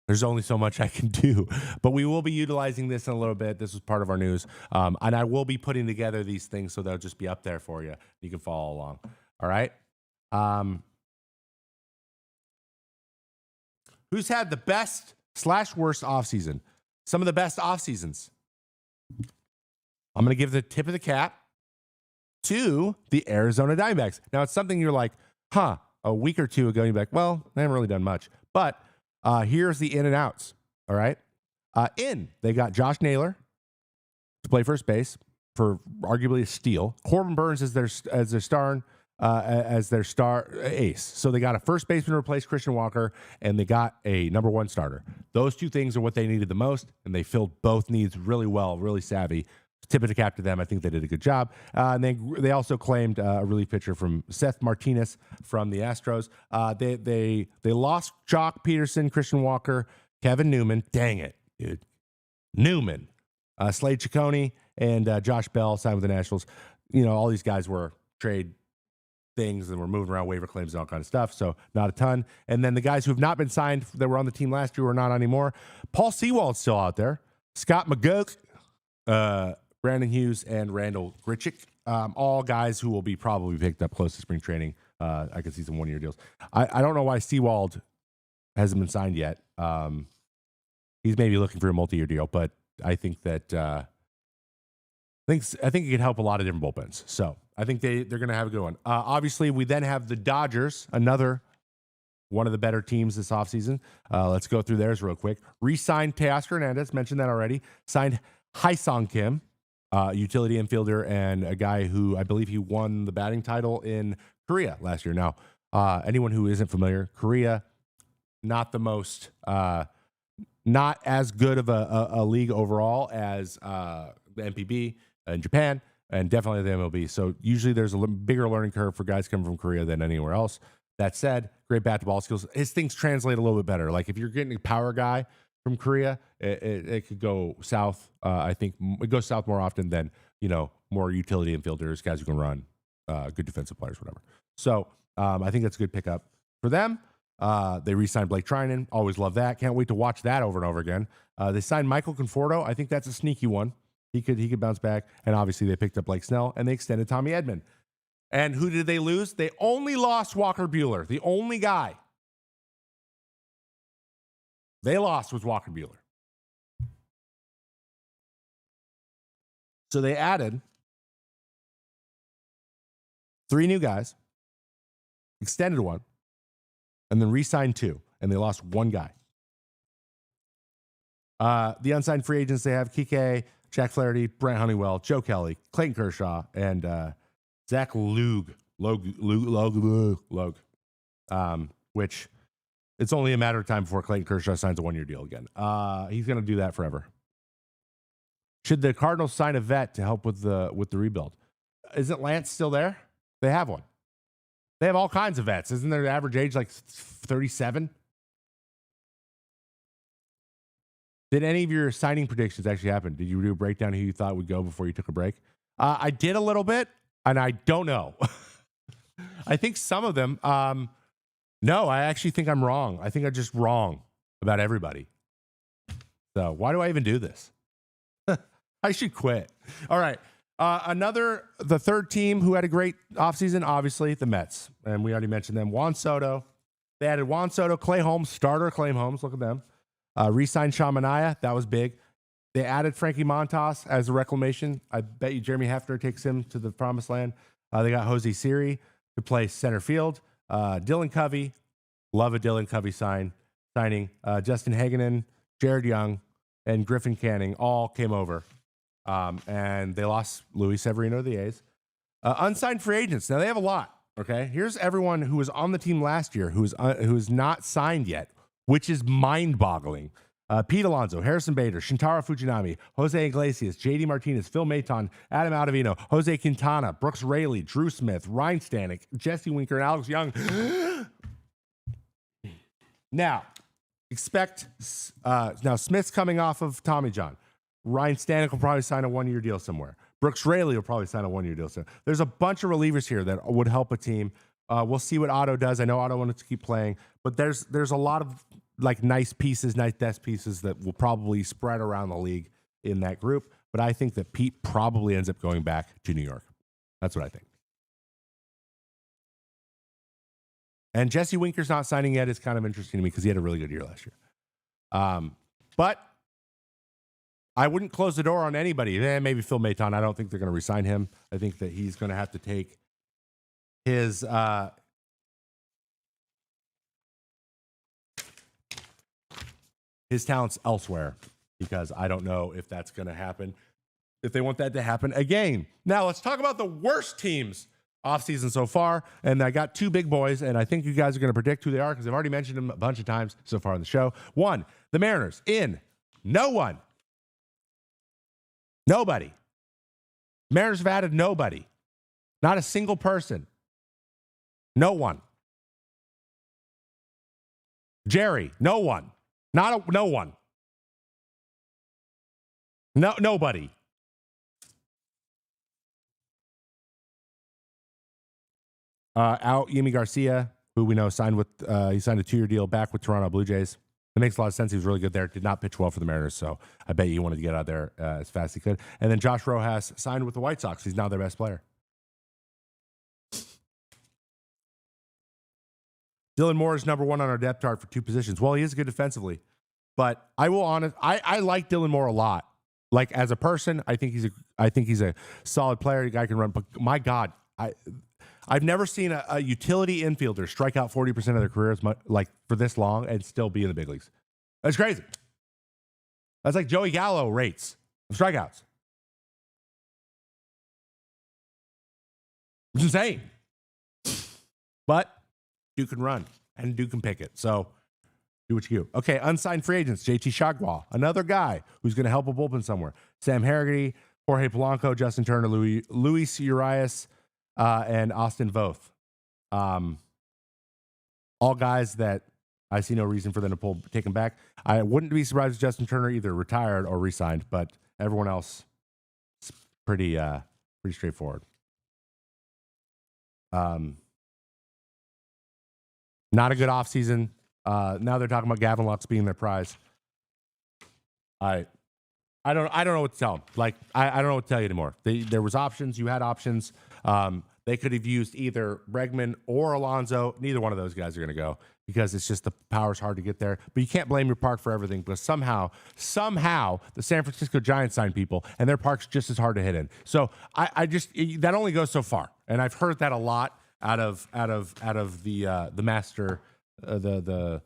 there's only so much I can do. But we will be utilizing this in a little bit. This was part of our news. And I will be putting together these things so they'll just be up there for you. You can follow along. All right. Who's had the best / worst offseason? Some of the best off seasons. I'm going to give the tip of the cap to the Arizona Diamondbacks. Now, it's something you're like, a week or two ago, you'd be like, well, they haven't really done much. But here's the in and outs. All right. They got Josh Naylor to play first base for arguably a steal. Corbin Burns as their star ace. So they got a first baseman to replace Christian Walker, and they got a number one starter. Those two things are what they needed the most, and they filled both needs really well, really savvy. Tip of the cap to them. I think they did a good job. And they also claimed a relief pitcher from Seth Martinez from the Astros. They lost Jock Peterson, Christian Walker, Kevin Newman. Dang it, dude. Newman, Slade Ciccone, and Josh Bell signed with the Nationals. All these guys were trade things and were moving around waiver claims and all kind of stuff. So not a ton. And then the guys who have not been signed that were on the team last year are not anymore. Paul Sewald's still out there. Scott McGough, Brandon Hughes, and Randall Grichuk, all guys who will be probably picked up close to spring training. I could see some one-year deals. I don't know why Sewald hasn't been signed yet. He's maybe looking for a multi-year deal, but I think that I think it could help a lot of different bullpens. So I think they're going to have a good one. Obviously, we then have the Dodgers, another one of the better teams this offseason. Let's go through theirs real quick. Re-signed Teoscar Hernandez, mentioned that already. Signed Haesung Kim, utility infielder, and a guy who I believe he won the batting title in Korea last year. Now, anyone who isn't familiar, Korea, not the most, not as good of a league overall as the NPB in Japan, and definitely the MLB. So usually there's a bigger learning curve for guys coming from Korea than anywhere else. That said, great bat-to-ball skills. His things translate a little bit better. Like if you're getting a power guy from Korea, it could go south. I think it goes south more often than, more utility infielders, guys who can run, good defensive players, whatever. So I think that's a good pickup for them. They re-signed Blake Trinan. Always love that. Can't wait to watch that over and over again. They signed Michael Conforto. I think that's a sneaky one. He could bounce back. And obviously they picked up Blake Snell and they extended Tommy Edman. And who did they lose? They only lost Walker Buehler. The only guy they lost was Walker Buehler. So they added 3 new guys, extended one, and then re-signed 2, and they lost 1 guy. The unsigned free agents, they have Kike, Jack Flaherty, Brent Honeywell, Joe Kelly, Clayton Kershaw, and Zach Logue, which it's only a matter of time before Clayton Kershaw signs a 1-year deal again. He's going to do that forever. Should the Cardinals sign a vet to help with the rebuild? Isn't Lance still there? They have one. They have all kinds of vets. Isn't their average age like 37? Did any of your signing predictions actually happen? Did you do a breakdown of who you thought would go before you took a break? I did a little bit, and I don't know. I think some of them, no, I actually think I'm wrong. I think I'm just wrong about everybody. So why do I even do this? I should quit. All right. The third team who had a great offseason, obviously, the Mets. And we already mentioned them. Juan Soto. They added Juan Soto, Clay Holmes, starter Clay Holmes. Look at them. Re-signed Sean Manaea. That was big. They added Frankie Montas as a reclamation. I bet you Jeremy Hefner takes him to the promised land. They got Jose Siri to play center field. Dylan Covey. Love a Dylan Covey signing. Justin Hagenin, Jared Young, and Griffin Canning all came over. And they lost Luis Severino to the A's. Unsigned free agents. Now, they have a lot, okay? Here's everyone who was on the team last year who is not signed yet, which is mind-boggling. Pete Alonso, Harrison Bader, Shintaro Fujinami, Jose Iglesias, JD Martinez, Phil Maton, Adam Ottavino, Jose Quintana, Brooks Raley, Drew Smith, Ryan Stanek, Jesse Winker, and Alex Young. Now, Smith's coming off of Tommy John. Ryan Stanek will probably sign a 1-year deal somewhere. Brooks Raley will probably sign a 1-year deal somewhere. There's a bunch of relievers here that would help a team. We'll see what Otto does. I know Otto wanted to keep playing, but there's a lot of like nice depth pieces that will probably spread around the league in that group. But I think that Pete probably ends up going back to New York. That's what I think. And Jesse Winker's not signing yet. It's kind of interesting to me because he had a really good year last year. But I wouldn't close the door on anybody. Maybe Phil Maton. I don't think they're going to re-sign him. I think that he's going to have to take his talents elsewhere because I don't know if that's going to happen, if they want that to happen again. Now, let's talk about the worst teams offseason so far. And I got 2 big boys, and I think you guys are going to predict who they are because I've already mentioned them a bunch of times so far on the show. 1, the Mariners in no one. Nobody. Mariners have added nobody. Not a single person. No one. Jerry, no one. No one. Nobody. Out Yimi Garcia, who we know signed a 2-year deal back with Toronto Blue Jays. It makes a lot of sense. He was really good there. Did not pitch well for the Mariners, so I bet he wanted to get out of there as fast as he could. And then Josh Rojas signed with the White Sox. He's now their best player. Dylan Moore is number 1 on our depth chart for 2 positions. Well, he is good defensively, but I like Dylan Moore a lot. Like as a person, I think he's a solid player. The guy can run, but my God, I've never seen a utility infielder strike out 40% of their careers like for this long and still be in the big leagues. That's crazy. That's like Joey Gallo rates of strikeouts. It's insane. But Duke can run and Duke can pick it. So do what you do. Okay, unsigned free agents. JT Shagwal, another guy who's going to help a bullpen somewhere. Sam Harrigan, Jorge Polanco, Justin Turner, Luis Urias, and Austin Voth. All guys that I see no reason for them to take them back. I wouldn't be surprised if Justin Turner either retired or re-signed, but everyone else is pretty straightforward. Not a good offseason. Now they're talking about Gavin Lux being their prize. I don't know what to tell them. Like, I don't know what to tell you anymore. There was options. You had options. They could have used either Bregman or Alonso. Neither one of those guys are going to go because it's just the power's hard to get there. But you can't blame your park for everything because somehow the San Francisco Giants signed people and their park's just as hard to hit in. So that only goes so far. And I've heard that a lot out of the master the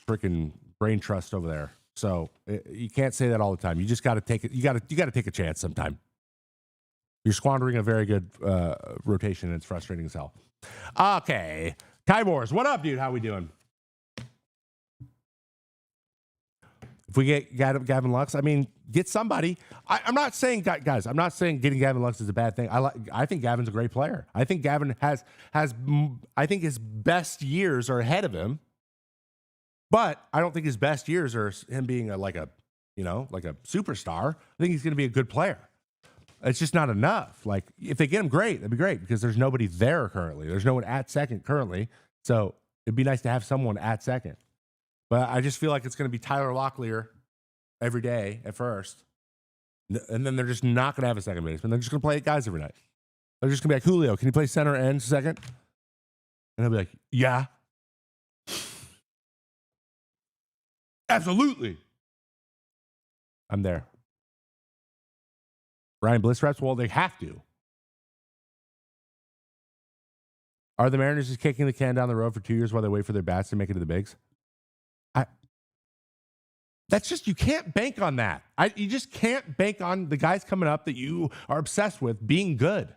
freaking brain trust over there. So you can't say that all the time. You just got to take it. You got to take a chance sometime. You're squandering a very good rotation, and it's frustrating as hell. Okay, Ty Wars, what up, dude? How we doing? If we get Gavin Lux, I mean, get somebody. I'm not saying, guys, I'm not saying getting Gavin Lux is a bad thing. I think Gavin's a great player. I think Gavin has. I think his best years are ahead of him, but I don't think his best years are him being like a superstar. I think he's going to be a good player. It's just not enough. Like, if they get him, great. That'd be great because there's nobody there currently. There's no one at second currently. So it'd be nice to have someone at second. But I just feel like it's going to be Tyler Locklear every day at first. And then they're just not going to have a second baseman. They're just going to play 8 guys every night. They're just going to be like, Julio, can you play center and second? And they'll be like, yeah. Absolutely. I'm there. Ryan Bliss reps? Well, they have to. Are the Mariners just kicking the can down the road for 2 years while they wait for their bats to make it to the bigs? That's just, you can't bank on that. You just can't bank on the guys coming up that you are obsessed with being good.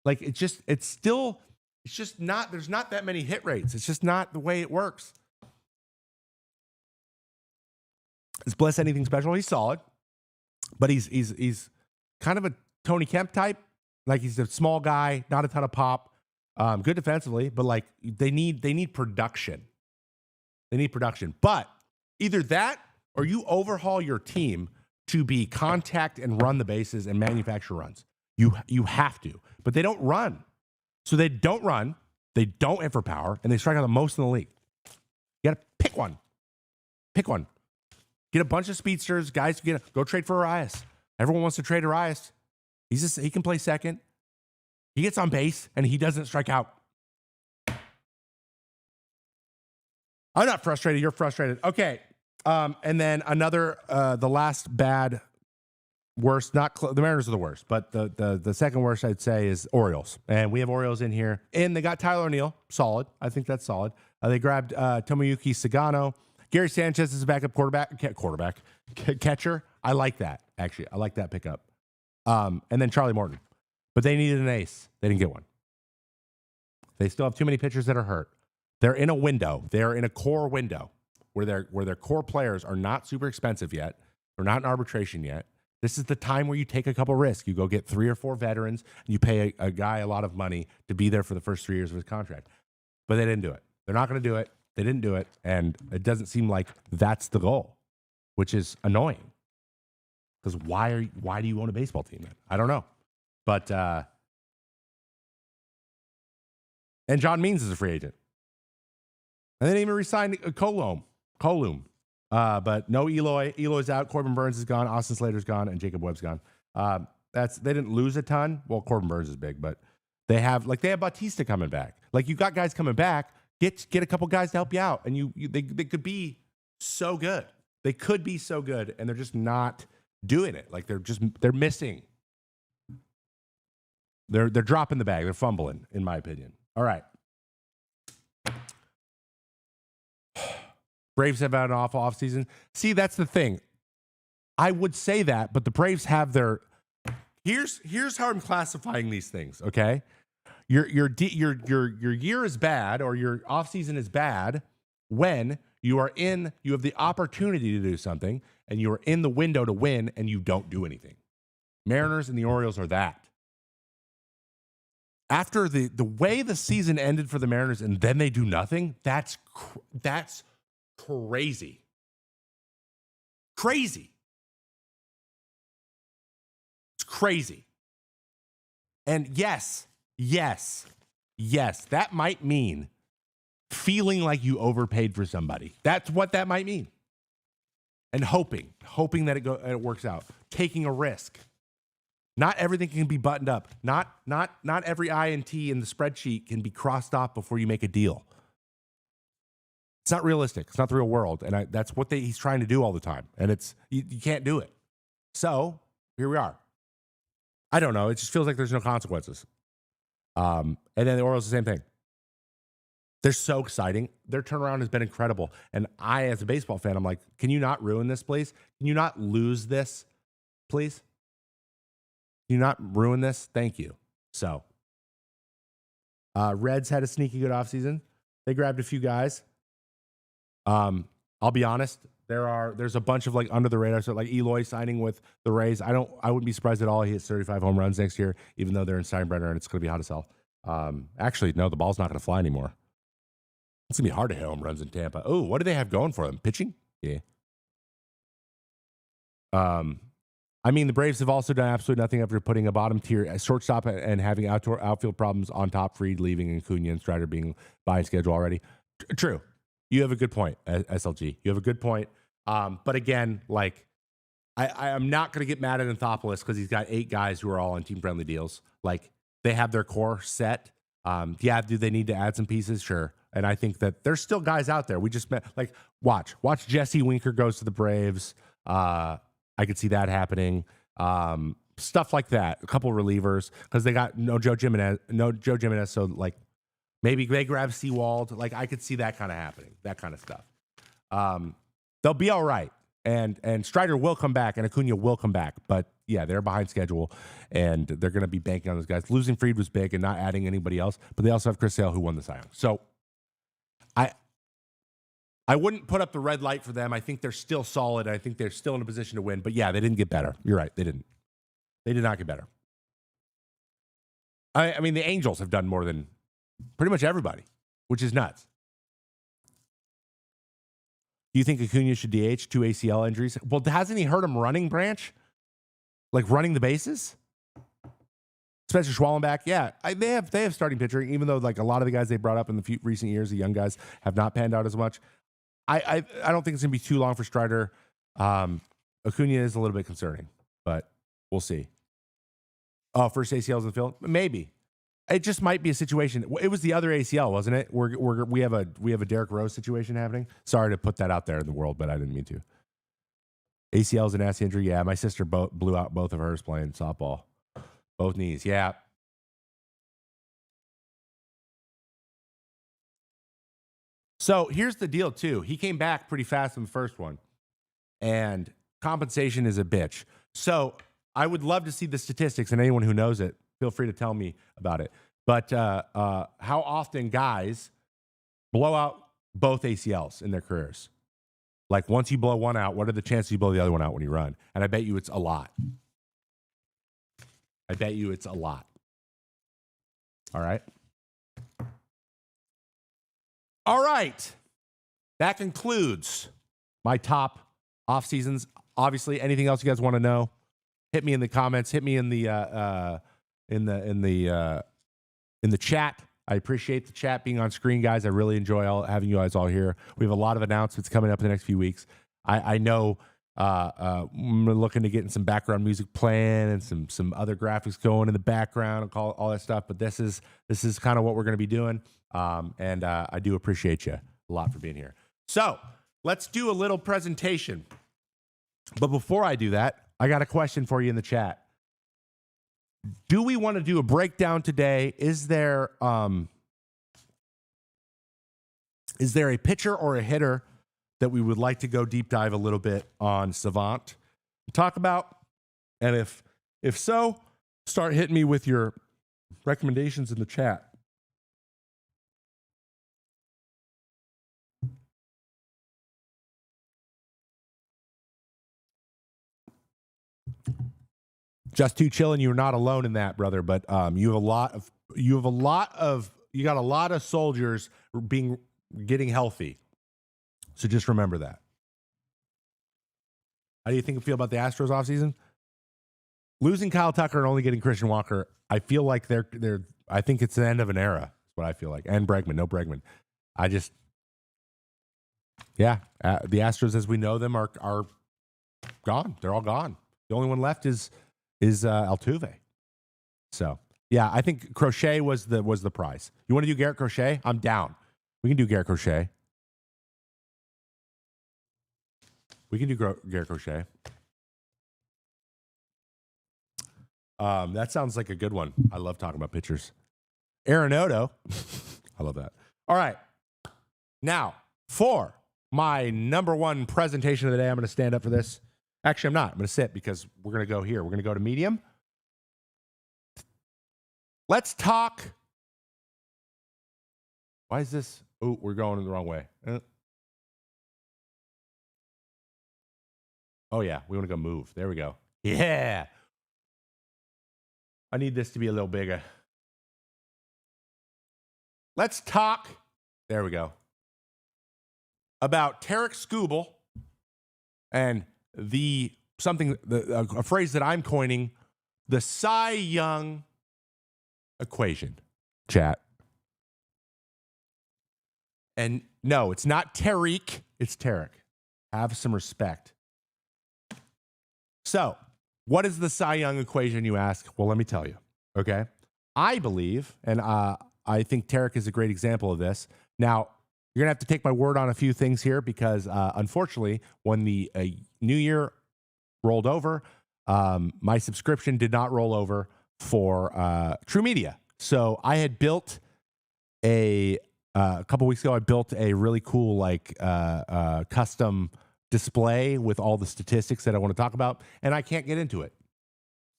Like, it's just not, there's not that many hit rates. It's just not the way it works. Is Bliss anything special? He's solid, but he's kind of a Tony Kemp type. Like, he's a small guy, not a ton of pop, good defensively, but like they need production. They need production, but either that or you overhaul your team to be contact and run the bases and manufacture runs. You have to, but they don't run. So they don't run, they don't hit for power, and they strike out the most in the league. You got to pick one. Pick one. Get a bunch of speedsters, guys. Go trade for Arias. Everyone wants to trade Arias. He can play second. He gets on base and he doesn't strike out. I'm not frustrated. You're frustrated. Okay. And then another, the last bad, worst, the Mariners are the worst, but the second worst I'd say is Orioles. And we have Orioles in here. And they got Tyler O'Neill. Solid. I think that's solid. They grabbed Tomoyuki Sagano. Gary Sanchez is a backup catcher. I like that, actually. I like that pickup. And then Charlie Morton. But they needed an ace. They didn't get one. They still have too many pitchers that are hurt. They're in a window. They're in a core window where their core players are not super expensive yet. They're not in arbitration yet. This is the time where you take a couple risks. You go get 3 or 4 veterans, and you pay a guy a lot of money to be there for the first 3 years of his contract. But they didn't do it. They're not going to do it. They didn't do it, and it doesn't seem like that's the goal, which is annoying. Because why do you own a baseball team then? I don't know. But and John Means is a free agent. And they didn't even re-sign Colum. But no Eloy. Eloy's out. Corbin Burns is gone. Austin Slater's gone, and Jacob Webb's gone. They didn't lose a ton. Well, Corbin Burns is big, but they have Bautista coming back. Like, you got guys coming back. Get a couple guys to help you out, and they could be so good. They could be so good, and they're just not doing it. Like, they're missing. They're dropping the bag. They're fumbling, in my opinion. All right. Braves have had an awful offseason. See, that's the thing. I would say that, but the Braves have their. Here's how I'm classifying these things. Okay, your year is bad, or your offseason is bad when you have the opportunity to do something, and you are in the window to win, and you don't do anything. Mariners and the Orioles are that. After the way the season ended for the Mariners, and then they do nothing, that's crazy. Crazy. It's crazy. And yes, that might mean feeling like you overpaid for somebody. That's what that might mean. And hoping that it works out. Taking a risk. Not everything can be buttoned up. Not every I and T in the spreadsheet can be crossed off before you make a deal. It's not realistic. It's not the real world. And that's what he's trying to do all the time. And you can't do it. So here we are. I don't know. It just feels like there's no consequences. And then the Orioles, the same thing. They're so exciting. Their turnaround has been incredible. And I, as a baseball fan, I'm like, can you not ruin this, please? Can you not lose this, please? Can you not ruin this? Thank you. So, Reds had a sneaky good offseason. They grabbed a few guys. I'll be honest. There's a bunch of like under the radar. So like Eloy signing with the Rays. I wouldn't be surprised at all. He hits 35 home runs next year, even though they're in Steinbrenner and it's going to be hot as hell. Actually, no, the ball's not going to fly anymore. It's going to be hard to hit home runs in Tampa. Oh, what do they have going for them? Pitching? Yeah. I mean, the Braves have also done absolutely nothing after putting a bottom tier shortstop and having outfield problems on top, Fried leaving and Acuna and Strider being behind schedule already. True. You have a good point, SLG. You have a good point. But again, like, I'm not going to get mad at Anthopoulos because he's got 8 guys who are all on team-friendly deals. Like, they have their core set. Yeah, do they need to add some pieces? Sure. And I think that there's still guys out there. We just met, like, watch Jesse Winker goes to the Braves. I could see that happening. Stuff like that. A couple relievers because they got no Joe Jimenez. So like maybe they grab Seawald. Like I could see that kind of happening. That kind of stuff. They'll be all right. And Strider will come back and Acuna will come back. But yeah, they're behind schedule and they're going to be banking on those guys. Losing Fried was big and not adding anybody else. But they also have Chris Sale who won the Cy Young. So I wouldn't put up the red light for them. I think they're still solid. I think they're still in a position to win. But yeah, they didn't get better. You're right. They didn't. They did not get better. I mean, the Angels have done more than pretty much everybody, which is nuts. Do you think Acuna should DH? 2 ACL injuries? Well, hasn't he hurt him running, Branch? Like running the bases? Spencer Schwallenbach, yeah, they have starting pitching, even though like a lot of the guys they brought up in the recent years, the young guys, have not panned out as much. I don't think it's going to be too long for Strider. Acuna is a little bit concerning, but we'll see. Oh, first ACLs in the field? Maybe. It just might be a situation. It was the other ACL, wasn't it? We have a Derrick Rose situation happening. Sorry to put that out there in the world, but I didn't mean to. ACLs and ass injury. Yeah, my sister blew out both of hers playing softball. Both knees. Yeah. So here's the deal, too. He came back pretty fast in the first one, and compensation is a bitch. So I would love to see the statistics, and anyone who knows it, feel free to tell me about it. But how often guys blow out both ACLs in their careers? Like once you blow one out, what are the chances you blow the other one out when you run? And I bet you it's a lot. All right. All right. That concludes my top off seasons. Obviously, anything else you guys want to know, hit me in the comments. Hit me in the chat. I appreciate the chat being on screen, guys. I really enjoy having you guys all here. We have a lot of announcements coming up in the next few weeks. I know we're looking to get in some background music playing and some other graphics going in the background and all that stuff. But this is kind of what we're going to be doing. And I do appreciate you a lot for being here. So let's do a little presentation. But before I do that, I got a question for you in the chat. Do we want to do a breakdown today? Is there a pitcher or a hitter that we would like to go deep dive a little bit on Savant and talk about? And if so, start hitting me with your recommendations in the chat. Just too chilling. You're not alone in that, brother. But you got a lot of soldiers getting healthy. So just remember that. How do you think you feel about the Astros offseason? Losing Kyle Tucker and only getting Christian Walker, I feel like I think it's the end of an era. That's what I feel like. And Bregman, no Bregman. The Astros as we know them are gone. They're all gone. The only one left is Altuve. So yeah, I think Crochet was the prize. You want to do Garrett Crochet? I'm down. We can do Garrett Crochet. Garrett Crochet. That sounds like a good one. I love talking about pitchers. Arenado. I love that. All right. Now, for my number one presentation of the day, I'm going to stand up for this. Actually, I'm not. I'm going to sit because we're going to go here. We're going to go to medium. Let's talk. Why is this? Oh, we're going in the wrong way. Oh, yeah. We want to go move. There we go. Yeah. I need this to be a little bigger. Let's talk. There we go. About Tarek Skubal and a phrase that I'm coining, the Cy Young equation, chat. And no, it's not Tariq, it's Tarek. Have some respect. So, what is the Cy Young equation, you ask? Well, let me tell you, okay? I believe, and I think Tarek is a great example of this. Now, you're going to have to take my word on a few things here because, unfortunately, when the new year rolled over, my subscription did not roll over for True Media. So I had built a couple weeks ago, I built a really cool, custom display with all the statistics that I want to talk about, and I can't get into it.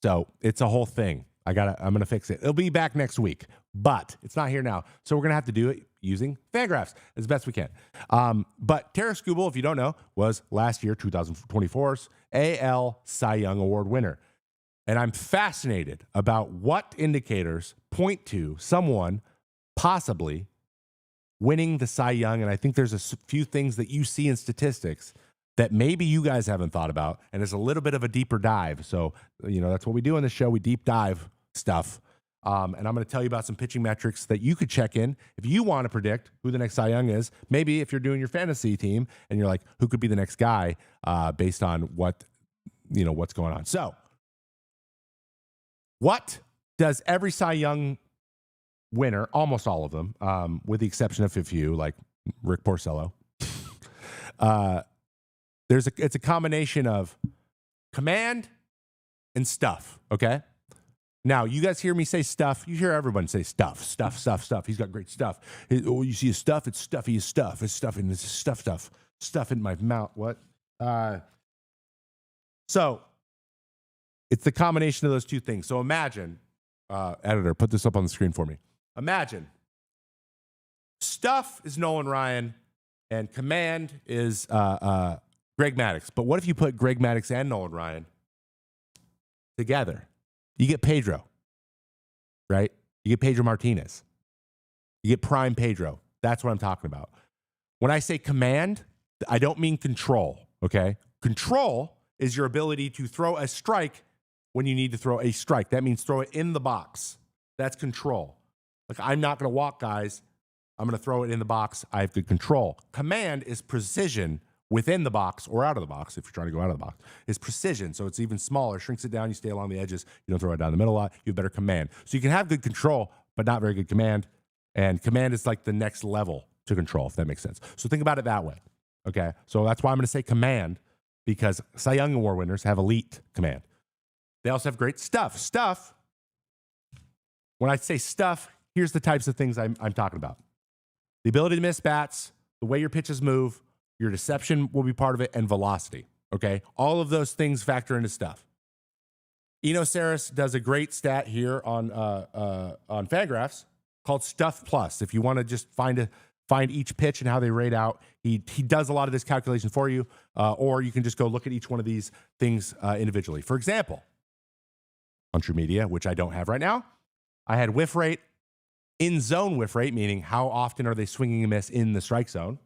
So it's a whole thing. I'm going to fix it. It'll be back next week, but it's not here now. So we're going to have to do it using Fangraphs as best we can. But Tarek Skubal, if you don't know, was last year, 2024's AL Cy Young Award winner. And I'm fascinated about what indicators point to someone possibly winning the Cy Young. And I think there's a few things that you see in statistics that maybe you guys haven't thought about. And it's a little bit of a deeper dive. So, that's what we do on the show. We deep dive stuff. And I'm going to tell you about some pitching metrics that you could check in if you want to predict who the next Cy Young is. Maybe if you're doing your fantasy team and you're like, who could be the next guy based on what's going on. So what does every Cy Young winner, almost all of them, with the exception of a few like Rick Porcello, it's a combination of command and stuff, okay? Now, you guys hear me say stuff. You hear everyone say stuff. He's got great stuff. You see his stuff? It's stuffy as stuff. It's stuff in this stuff in my mouth. What? So it's the combination of those two things. So imagine, editor, put this up on the screen for me. Imagine stuff is Nolan Ryan and command is Greg Maddux. But what if you put Greg Maddux and Nolan Ryan together? You get Pedro, right? You get Pedro Martinez. You get prime Pedro. That's what I'm talking about. When I say command, I don't mean control, okay? Control is your ability to throw a strike when you need to throw a strike. That means throw it in the box. That's control. Like, I'm not going to walk guys. I'm going to throw it in the box. I have good control. Command is precision within the box or out of the box. If you're trying to go out of the box, is precision. So it's even smaller, shrinks it down. You stay along the edges. You don't throw it down the middle a lot. You have better command. So you can have good control, but not very good command. And command is like the next level to control, if that makes sense. So think about it that way. Okay. So that's why I'm going to say command, because Cy Young Award winners have elite command. They also have great stuff. Stuff. When I say stuff, here's the types of things I'm talking about. The ability to miss bats, the way your pitches move, your deception will be part of it, and velocity, okay? All of those things factor into stuff. Eno Saris does a great stat here on Fangraphs called Stuff Plus. If you want to just find each pitch and how they rate out, he does a lot of this calculation for you, or you can just go look at each one of these things individually. For example, on True Media, which I don't have right now, I had whiff rate, in-zone whiff rate, meaning how often are they swinging a miss in the strike zone.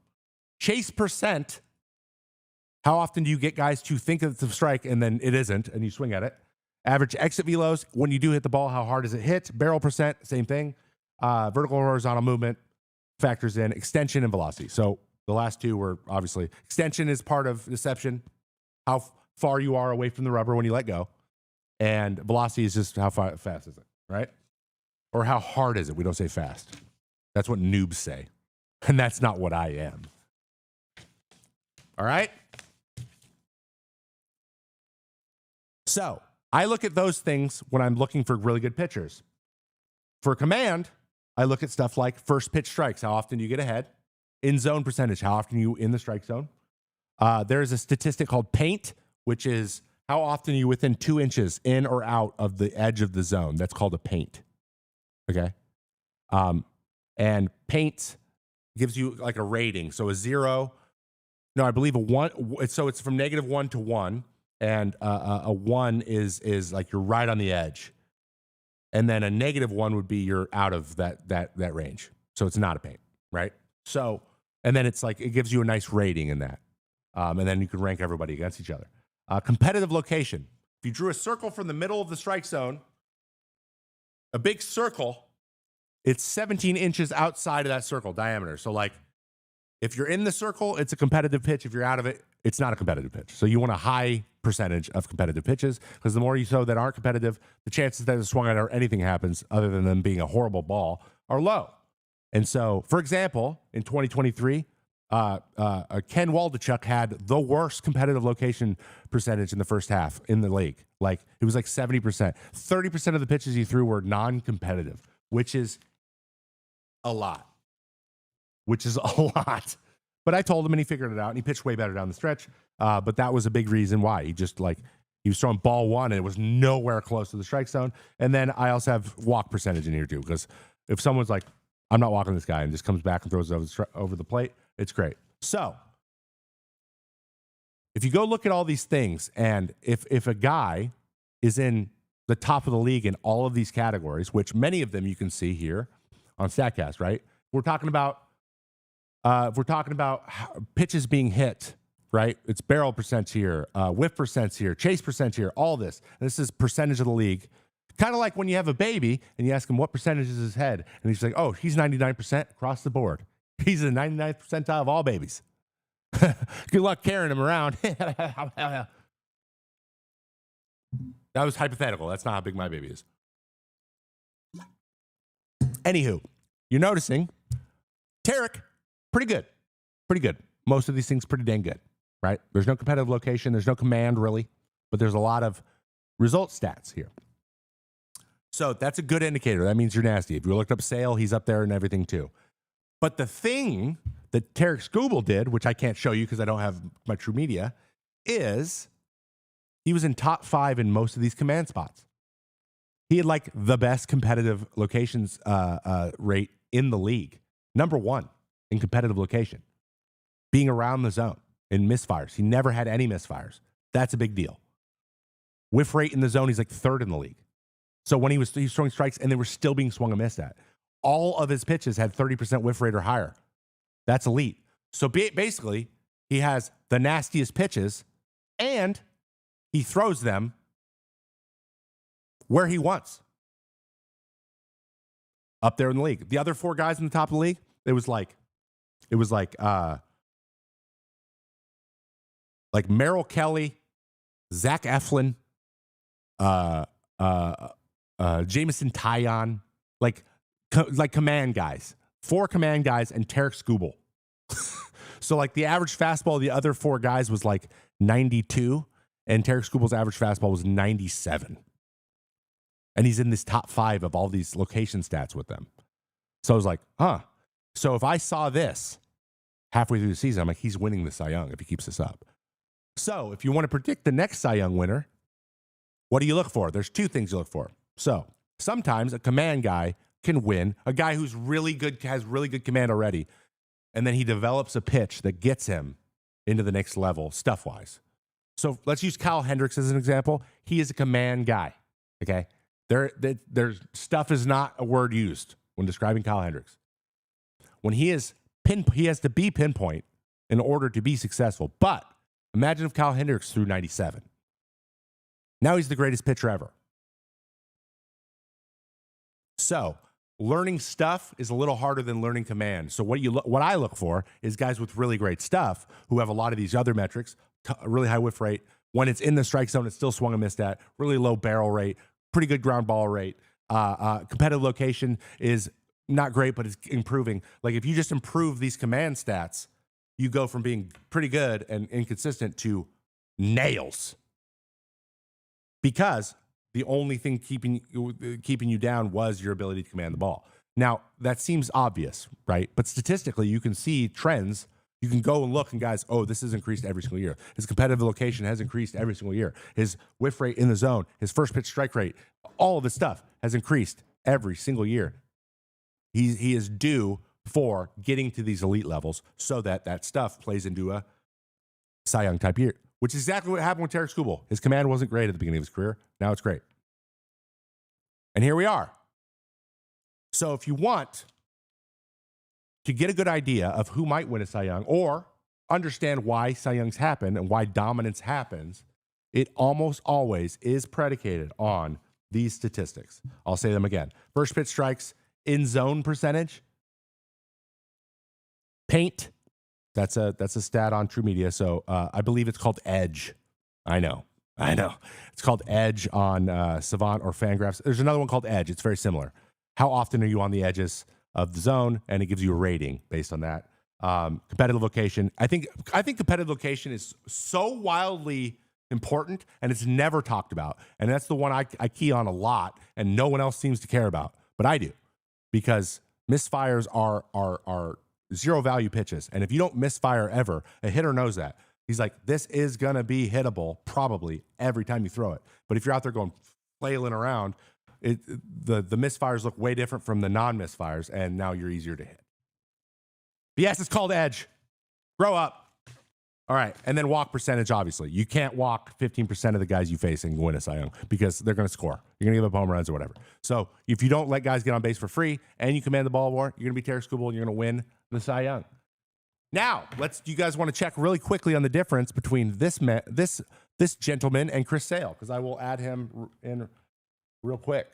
Chase percent, how often do you get guys to think it's a strike and then it isn't and you swing at it. Average exit velos, when you do hit the ball, how hard does it hit? Barrel percent, same thing. Vertical horizontal movement factors in extension and velocity. So the last two were obviously, extension is part of deception, how far you are away from the rubber when you let go. And velocity is just how fast is it, right? Or how hard is it? We don't say fast. That's what noobs say. And that's not what I am. All right? So I look at those things when I'm looking for really good pitchers. For command, I look at stuff like first pitch strikes. How often do you get ahead? in zone percentage, how often are you in the strike zone. There's a statistic called paint, which is how often are you within 2 inches in or out of the edge of the zone. That's called a paint. Okay. And paint gives you like a rating. So a 0, no, I believe a 1. So it's from -1 to 1. And a 1 is like you're right on the edge. And then a -1 would be you're out of that range. So it's not a paint, right? So, and then it's like, it gives you a nice rating in that. And then you can rank everybody against each other. Competitive location. If you drew a circle from the middle of the strike zone, a big circle, it's 17 inches outside of that circle diameter. So like, if you're in the circle, it's a competitive pitch. If you're out of it, it's not a competitive pitch. So you want a high percentage of competitive pitches, because the more you throw that aren't competitive, the chances that it's swung at or anything happens other than them being a horrible ball are low. And so, for example, in 2023, Ken Waldichuk had the worst competitive location percentage in the first half in the league. Like, it was like 70%. 30% of the pitches he threw were non-competitive, which is a lot. But I told him, and he figured it out, and he pitched way better down the stretch. But that was a big reason why. He was throwing ball 1, and it was nowhere close to the strike zone. And then I also have walk percentage in here too, because if someone's like, I'm not walking this guy, and just comes back and throws it over the plate, it's great. So if you go look at all these things, and if a guy is in the top of the league in all of these categories, which many of them you can see here on StatCast, right? We're talking about if we're talking about pitches being hit, right? It's barrel percent here, whiff percent here, chase percent here, all this. And this is percentage of the league. Kind of like when you have a baby and you ask him what percentage is his head, and he's like, oh, he's 99% across the board. He's the 99th percentile of all babies. Good luck carrying him around. That was hypothetical. That's not how big my baby is. Anywho, you're noticing Tarek, pretty good. Most of these things pretty dang good, right? There's no competitive location. There's no command really, but there's a lot of result stats here. So that's a good indicator. That means you're nasty. If you looked up Sale, he's up there and everything too. But the thing that Tarek Skubal did, which I can't show you because I don't have my true media, is he was in top 5 in most of these command spots. He had like the best competitive locations rate in the league. Number 1 in competitive location. Being around the zone in misfires. He never had any misfires. That's a big deal. Whiff rate in the zone, he's like 3rd in the league. So when he was throwing strikes and they were still being swung and missed at, all of his pitches had 30% whiff rate or higher. That's elite. So basically, he has the nastiest pitches and he throws them where he wants. Up there in the league. The other 4 guys in the top of the league, it was like Merrill Kelly, Zach Eflin, Jameson Taillon, like command guys. 4 command guys and Tarek Skubal. So like the average fastball of the other 4 guys was like 92, and Tarek Skubal's average fastball was 97. And he's in this top 5 of all these location stats with them. So I was like, huh. So if I saw this halfway through the season, I'm like, he's winning the Cy Young if he keeps this up. So if you want to predict the next Cy Young winner, what do you look for? There's 2 things you look for. So sometimes a command guy can win, a guy who's really good, has really good command already, and then he develops a pitch that gets him into the next level stuff-wise. So let's use Kyle Hendricks as an example. He is a command guy, okay? There's stuff is not a word used when describing Kyle Hendricks. When he has to be pinpoint in order to be successful. But imagine if Kyle Hendricks threw 97. Now he's the greatest pitcher ever. So learning stuff is a little harder than learning command. So what I look for is guys with really great stuff who have a lot of these other metrics, really high whiff rate. When it's in the strike zone, it's still swung and missed at. Really low barrel rate, pretty good ground ball rate. Competitive location is not great, but it's improving. Like if you just improve these command stats, you go from being pretty good and inconsistent to nails. Because the only thing keeping you down was your ability to command the ball. Now, that seems obvious, right? But statistically, you can see trends. You can go and look and guys, oh, this has increased every single year. His competitive location has increased every single year. His whiff rate in the zone, his first pitch strike rate, all of this stuff has increased every single year. He is due for getting to these elite levels so that stuff plays into a Cy Young type year, which is exactly what happened with Tarik Skubal. His command wasn't great at the beginning of his career. Now it's great. And here we are. So if you want to get a good idea of who might win a Cy Young or understand why Cy Youngs happen and why dominance happens, it almost always is predicated on these statistics. I'll say them again. First pitch strikes, in zone percentage, paint. That's a stat on True Media. So I believe it's called Edge. I know. It's called Edge on Savant or Fangraphs. There's another one called Edge. It's very similar. How often are you on the edges of the zone? And it gives you a rating based on that. Competitive location. I think competitive location is so wildly important, and it's never talked about. And that's the one I key on a lot, and no one else seems to care about, but I do, because misfires are zero value pitches. And if you don't misfire ever, a hitter knows that. He's like, this is going to be hittable probably every time you throw it. But if you're out there going flailing around, the misfires look way different from the non-misfires, and now you're easier to hit. But yes, it's called Edge. Grow up. All right, and then walk percentage, obviously. You can't walk 15% of the guys you face and win a Cy Young because they're going to score. You're going to give up home runs or whatever. So if you don't let guys get on base for free and you command the ball more, you're going to be Tarik Skubal and you're going to win the Cy Young. Now, you guys want to check really quickly on the difference between this gentleman and Chris Sale, because I will add him in real quick.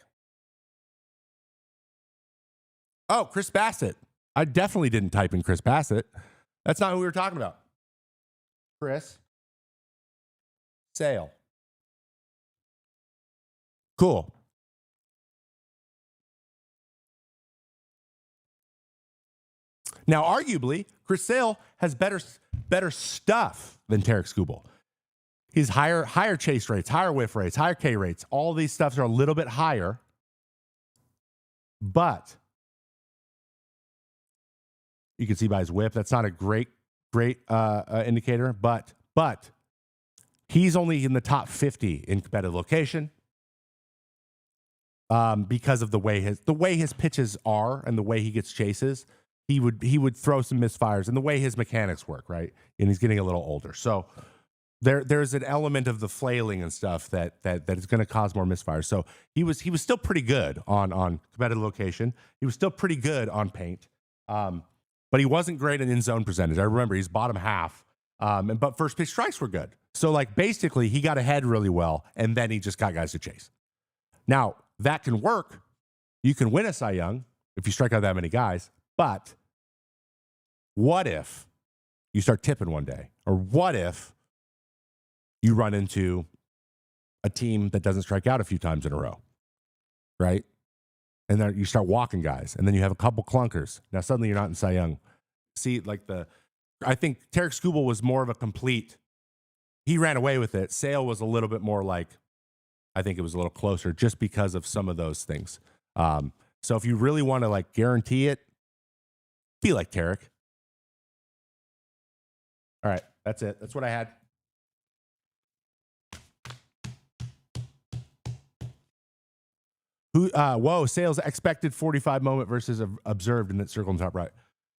Oh, Chris Bassett. I definitely didn't type in Chris Bassett. That's not who we were talking about. Chris Sale. Cool. Now, arguably, Chris Sale has better stuff than Tarik Skubal. He's higher chase rates, higher whiff rates, higher K rates. All these stuffs are a little bit higher, but you can see by his whip, that's not a great indicator, but he's only in the top 50 in competitive location because of the way his pitches are and the way he gets chases. He would throw some misfires and the way his mechanics work, right? And he's getting a little older, so there's an element of the flailing and stuff that is going to cause more misfires. So he was still pretty good on competitive location. He was still pretty good on paint. But he wasn't great in zone percentage. I remember he's bottom half. But first pitch strikes were good. So like basically he got ahead really well, and then he just got guys to chase. Now that can work. You can win a Cy Young if you strike out that many guys. But what if you start tipping one day? Or what if you run into a team that doesn't strike out a few times in a row, right? And then you start walking guys, and then you have a couple clunkers. Now suddenly you're not in Cy Young. See, I think Tarik Skubal was more of a complete. He ran away with it. Sale was a little bit more like, I think it was a little closer just because of some of those things. So if you really want to guarantee it, be like Tarik. All right, that's it. That's what I had. Sale's expected 45 moment versus observed in that circle in the top right.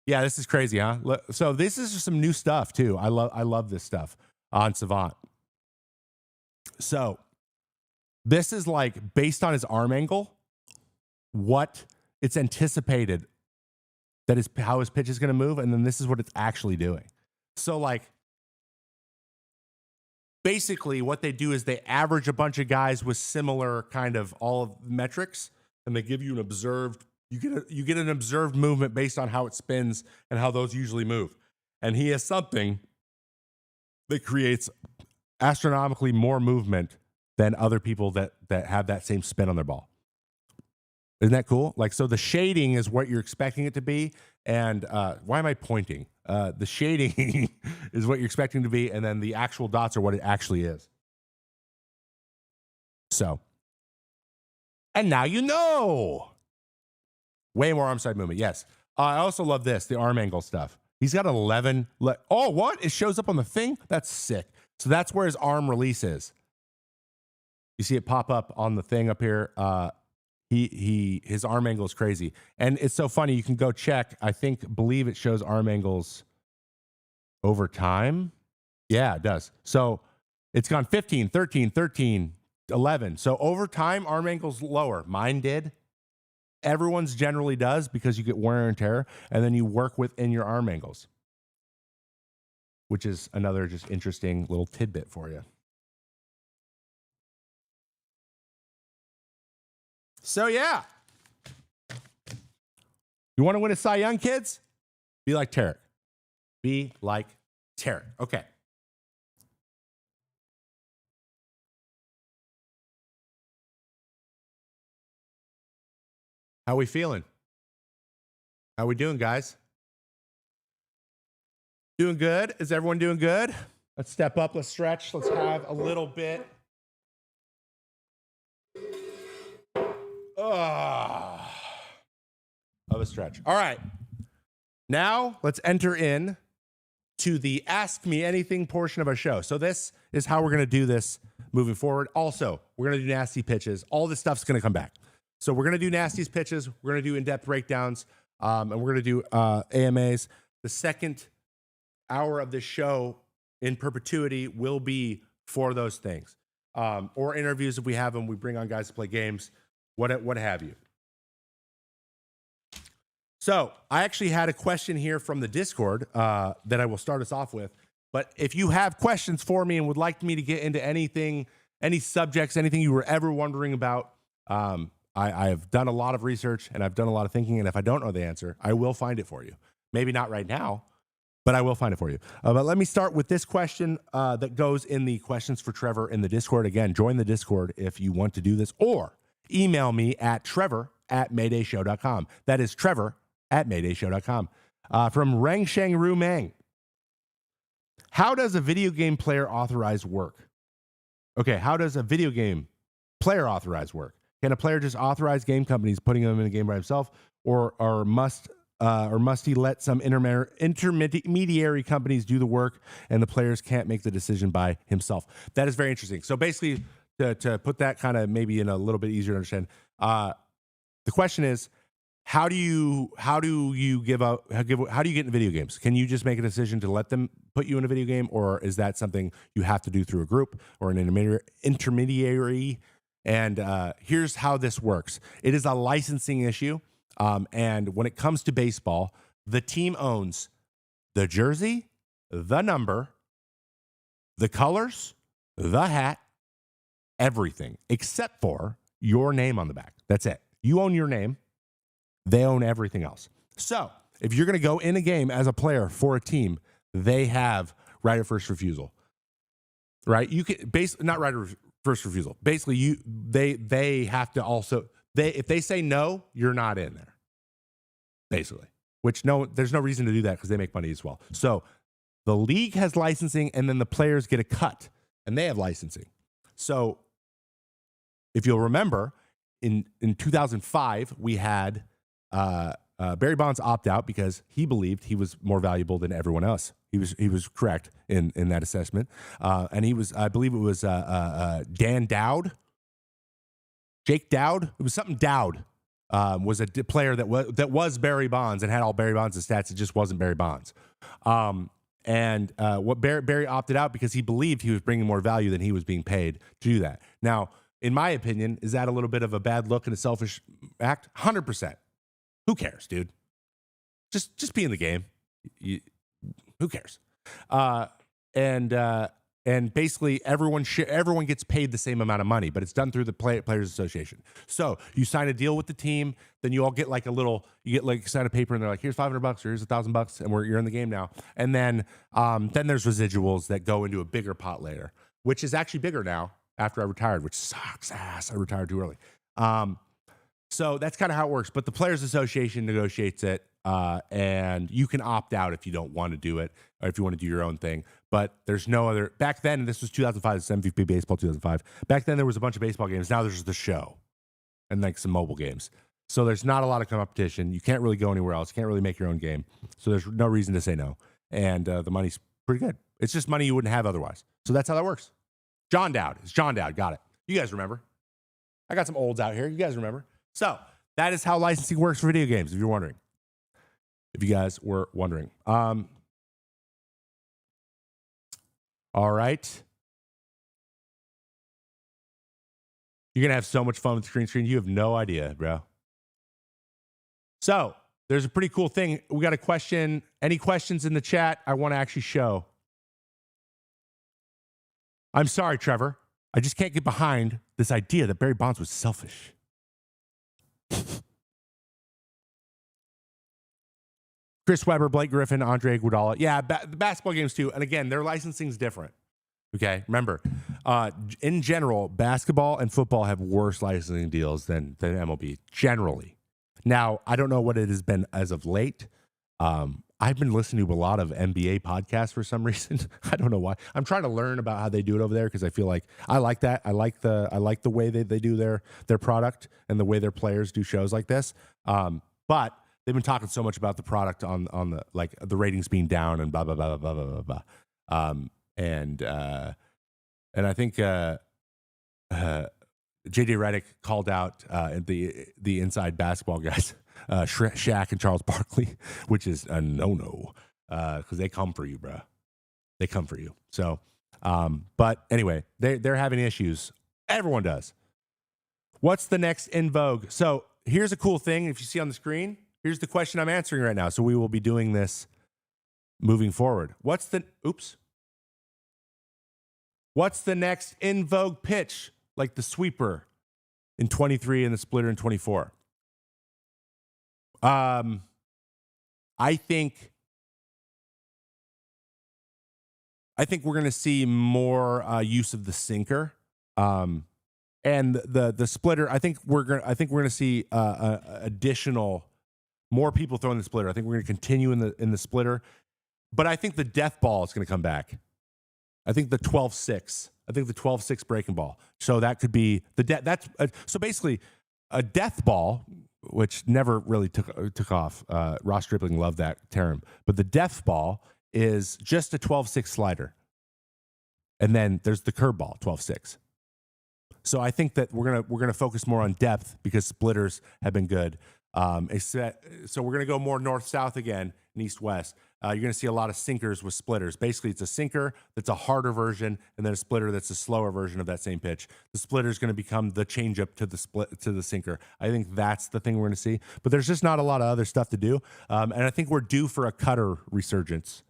Yeah, this is crazy, huh? So this is just some new stuff too. I love this stuff on Savant. So this is based on his arm angle, what it's anticipated that is how his pitch is going to move, and then this is what it's actually doing. So basically what they do is they average a bunch of guys with similar kind of all of metrics, and they give you you get an observed movement based on how it spins and how those usually move. And he has something that creates astronomically more movement than other people that have that same spin on their ball. Isn't that cool? So the shading is what you're expecting it to be. And why am I pointing? The shading is what you're expecting to be. And then the actual dots are what it actually is. So, and now you know. Way more arm side movement. Yes. I also love this, the arm angle stuff. He's got 11. Oh, what? It shows up on the thing? That's sick. So that's where his arm release is. You see it pop up on the thing up here. His arm angle is crazy. And it's so funny. You can go check. Believe it shows arm angles over time. Yeah, it does. So it's gone 15, 13, 13, 11. So over time, arm angles lower. Mine did. Everyone's generally does because you get wear and tear, and then you work within your arm angles, which is another just interesting little tidbit for you. So, yeah. You want to win a Cy Young, kids? Be like Tarek. Be like Tarek. Okay. How we feeling? How we doing, guys? Doing good? Is everyone doing good? Let's step up. Let's stretch. Let's have a little bit. Of a stretch. All right. Now let's enter in to the Ask Me Anything portion of our show. So this is how we're going to do this moving forward. Also, we're going to do nasty pitches. All this stuff's going to come back. So we're going to do nastiest pitches. We're going to do in-depth breakdowns. And we're going to do AMAs. The second hour of this show in perpetuity will be for those things. Or interviews if we have them. We bring on guys to play games. What have you. So I actually had a question here from the Discord that I will start us off with. But if you have questions for me and would like me to get into anything, any subjects, anything you were ever wondering about, I have done a lot of research and I've done a lot of thinking. And if I don't know the answer, I will find it for you. Maybe not right now, but I will find it for you. But let me start with this question that goes in the questions for Trevor in the Discord. Again, join the Discord if you want to do this, or email me at trevor@maydayshow.com. That is trevor@maydayshow.com. From Reng Sheng Ru Meng. How does a video game player authorize work? Okay, how does a video game player authorize work? Can a player just authorize game companies putting them in a game by himself, or must he let some intermediary companies do the work and the players can't make the decision by himself? That is very interesting. So basically, to put that kind of maybe in a little bit easier to understand, the question is, how do you get into video games? Can you just make a decision to let them put you in a video game, or is that something you have to do through a group or an intermediary? And here's how this works. It is a licensing issue. And when it comes to baseball, the team owns the jersey, the number, the colors, the hat, everything, except for your name on the back. That's it. You own your name. They own everything else. So if you're going to go in a game as a player for a team, they have right of first refusal, right? You can not right of first refusal. Basically, they have to also, if they say no, you're not in there. Basically, there's no reason to do that because they make money as well. So the league has licensing, and then the players get a cut, and they have licensing. So if you'll remember, in 2005, we had Barry Bonds opt out because he believed he was more valuable than everyone else. He was correct in that assessment, and I believe it was Dan Dowd, Jake Dowd. It was something Dowd. Was a player that was Barry Bonds and had all Barry Bonds' stats. It just wasn't Barry Bonds. And what Barry opted out because he believed he was bringing more value than he was being paid to do that. Now, in my opinion, is that a little bit of a bad look and a selfish act? 100%. Who cares, dude? Just be in the game. Who cares? And basically everyone gets paid the same amount of money, but it's done through the Players Association. So you sign a deal with the team, then you all get sign a paper, and they're like, here's $500 or here's $1,000, and you're in the game now. And then there's residuals that go into a bigger pot later, which is actually bigger now after I retired, which sucks ass. I retired too early. So that's kind of how it works. But the Players Association negotiates it, and you can opt out if you don't want to do it or if you want to do your own thing. But there's no other. Back then, and this was 2005, this is MVP Baseball 2005. Back then, there was a bunch of baseball games. Now there's the show and like some mobile games. So there's not a lot of competition. You can't really go anywhere else. You can't really make your own game. So there's no reason to say no. And the money's pretty good. It's just money you wouldn't have otherwise. So that's how that works. John Dowd. It's John Dowd. Got it. You guys remember. I got some olds out here. You guys remember. So that is how licensing works for video games, if you're wondering. If you guys were wondering. All right. You're going to have so much fun with the screen. You have no idea, bro. So there's a pretty cool thing. We got a question. Any questions in the chat I want to actually show? I'm sorry, Trevor. I just can't get behind this idea that Barry Bonds was selfish. Chris Webber, Blake Griffin, Andre Iguodala. Yeah, the basketball games too. And again, their licensing is different. Okay, remember, in general, basketball and football have worse licensing deals than MLB, generally. Now, I don't know what it has been as of late. I've been listening to a lot of NBA podcasts for some reason. I don't know why. I'm trying to learn about how they do it over there because I feel like I like that. I like the way they do their product and the way their players do shows like this. But they've been talking so much about the product on the like the ratings being down and blah blah blah blah blah blah blah. And I think JJ Redick called out the inside basketball guys, Shaq and Charles Barkley, which is a no-no because they come for you, bro. They come for you. So, but anyway, they're having issues. Everyone does. What's the next in vogue? So here's a cool thing. If you see on the screen, here's the question I'm answering right now. So we will be doing this moving forward. What's the next in vogue pitch? Like the sweeper in 23 and the splitter in 24. I think we're going to see more use of the sinker, and the splitter. I think we're going to see additional more people throwing the splitter. I think we're going to continue in the splitter, but I think the death ball is going to come back. I think the 12-6. I think the 12-6 breaking ball. So that could be so basically a death ball, which never really took off. Ross Stripling loved that term, but the death ball is just a 12-6 slider, and then there's the curveball 12-6. So I think that we're gonna focus more on depth because splitters have been good. So we're gonna go more north-south again and east-west. You're going to see a lot of sinkers with splitters. Basically, it's a sinker that's a harder version, and then a splitter that's a slower version of that same pitch. The splitter is going to become the changeup to the sinker. I think that's the thing we're going to see. But there's just not a lot of other stuff to do, and I think we're due for a cutter resurgence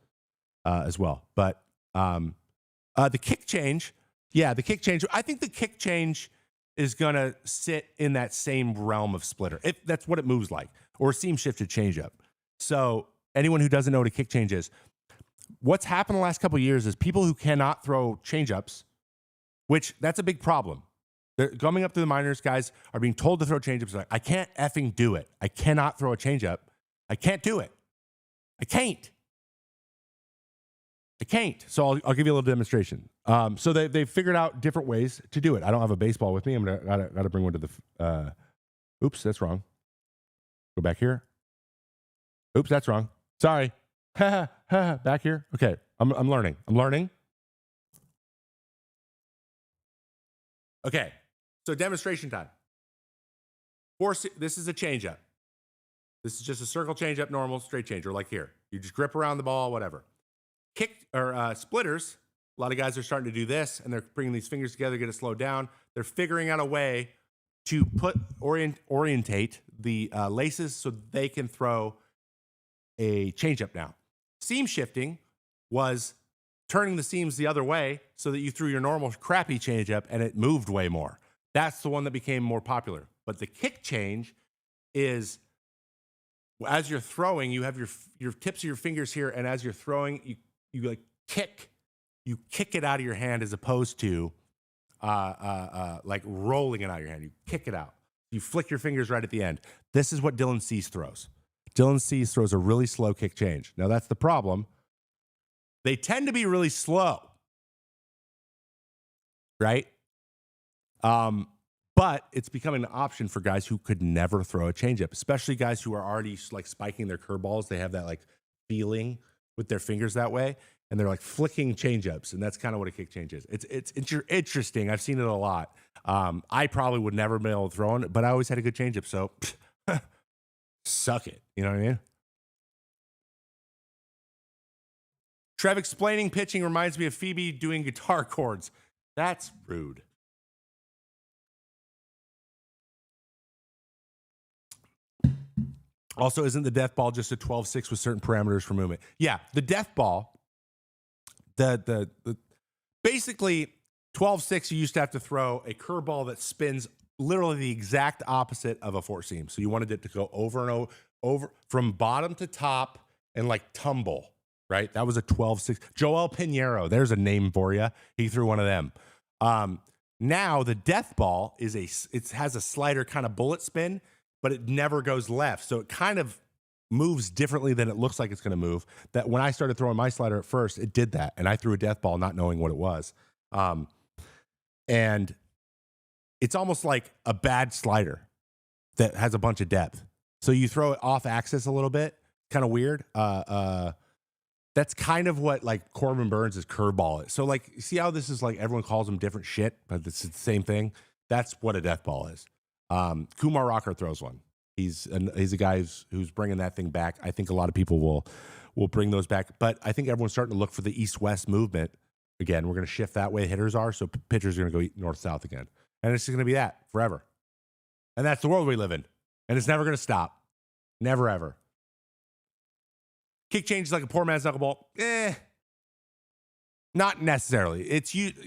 as well. But the kick change, the kick change. I think the kick change is going to sit in that same realm of splitter. That's what it moves like, or seam shifted changeup. So anyone who doesn't know what a kick change is, what's happened the last couple of years is people who cannot throw changeups, which that's a big problem. They're coming up to the minors, guys are being told to throw changeups. Like, I can't effing do it. I cannot throw a changeup. I can't do it. I can't. So I'll give you a little demonstration. So they've figured out different ways to do it. I don't have a baseball with me. I'm gotta bring one to the. Oops, that's wrong. Go back here. Oops, that's wrong. Sorry. Back here. Okay, I'm learning. Okay, so demonstration time. This is a changeup. This is just a circle changeup, normal straight change, or like here. You just grip around the ball, whatever. Kick or splitters. A lot of guys are starting to do this, and they're bringing these fingers together, get it slowed down. They're figuring out a way to orientate the laces so they can throw a changeup now. Seam shifting was turning the seams the other way so that you threw your normal crappy changeup and it moved way more. That's the one that became more popular. But the kick change is as you're throwing, you have your tips of your fingers here, and as you're throwing, you like kick it out of your hand as opposed to like rolling it out of your hand. You kick it out. You flick your fingers right at the end. This is what Dylan Cease throws. Dylan Cease throws a really slow kick change. Now, that's the problem. They tend to be really slow, right? But it's becoming an option for guys who could never throw a changeup, especially guys who are already like spiking their curveballs. They have that like feeling with their fingers that way, and they're like flicking changeups, and that's kind of what a kick change is. It's interesting. I've seen it a lot. I probably would never be able to throw it, but I always had a good changeup, so suck it. You know what I mean? Trev explaining pitching reminds me of Phoebe doing guitar chords. That's rude. Also, isn't the death ball just a 12-6 with certain parameters for movement? Yeah, the death ball, the basically 12-6, you used to have to throw a curveball that spins literally the exact opposite of a four seam. So you wanted it to go over and over from bottom to top and like tumble, right? That was a 12-6. Joel Pinheiro, there's a name for you. He threw one of them. Now the death ball it has a slider kind of bullet spin, but it never goes left. So it kind of moves differently than it looks like it's going to move. That when I started throwing my slider at first, it did that. And I threw a death ball not knowing what it was. And it's almost like a bad slider that has a bunch of depth. So you throw it off axis a little bit, kind of weird. That's kind of what like Corbin Burns' curveball is. So like, see how this is like everyone calls them different shit, but it's the same thing. That's what a death ball is. Kumar Rocker throws one. He's a guy who's bringing that thing back. I think a lot of people will bring those back, but I think everyone's starting to look for the east-west movement again. We're going to shift that way hitters are, so pitchers are going to go north-south again, and it's just going to be that forever. And that's the world we live in, and it's never going to stop, never ever. Kick change is like a poor man's knuckleball. Not necessarily.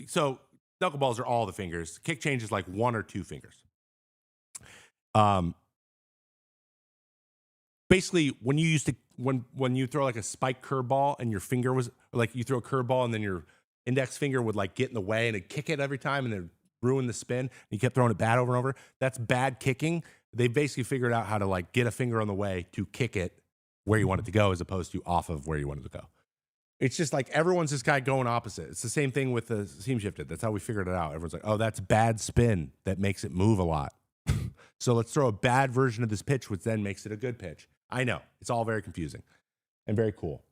So knuckleballs are all the fingers. Kick change is like one or two fingers. Basically, when you throw like a spike curveball and your finger was like you throw a curveball and then your index finger would like get in the way and it'd kick it every time and then ruin the spin. And you kept throwing it bad over and over. That's bad kicking. They basically figured out how to like get a finger on the way to kick it where you want it to go as opposed to off of where you want it to go. It's just like everyone's this guy going opposite. It's the same thing with the seam shifted. That's how we figured it out. Everyone's like, oh, that's bad spin that makes it move a lot. So let's throw a bad version of this pitch, which then makes it a good pitch. I know. It's all very confusing and very cool.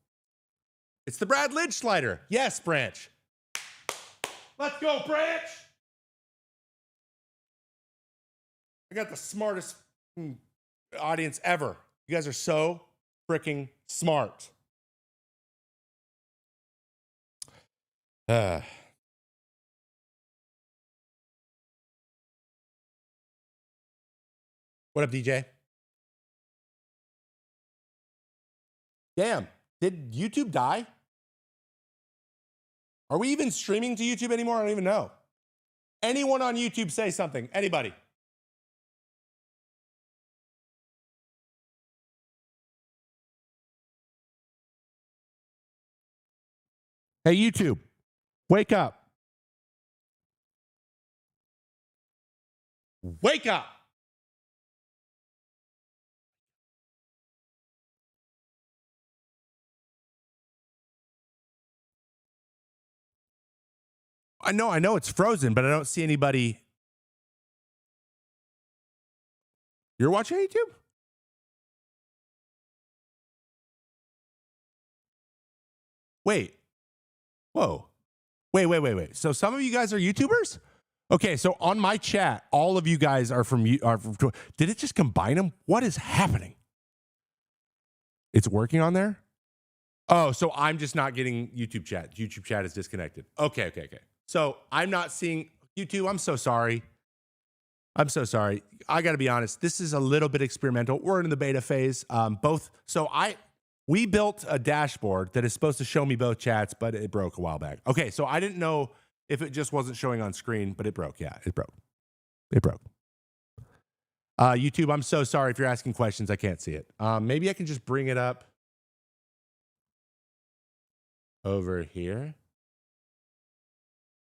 It's the Brad Lynch slider. Yes, Branch. Let's go, Branch. I got the smartest audience ever. You guys are so freaking smart. What up, DJ? Damn, did YouTube die? Are we even streaming to YouTube anymore? I don't even know. Anyone on YouTube say something? Anybody? Hey, YouTube, wake up. Wake up. I know it's frozen, but I don't see anybody. You're watching YouTube? Wait. Whoa. Wait. So some of you guys are YouTubers? Okay, so on my chat, all of you guys are from did it just combine them? What is happening? It's working on there? Oh, so I'm just not getting YouTube chat. YouTube chat is disconnected. Okay. So I'm not seeing YouTube. I'm so sorry. I got to be honest. This is a little bit experimental. We're in the beta phase. We built a dashboard that is supposed to show me both chats, but it broke a while back. Okay, so I didn't know if it just wasn't showing on screen, but it broke. Yeah, it broke. YouTube, I'm so sorry if you're asking questions. I can't see it. Maybe I can just bring it up over here.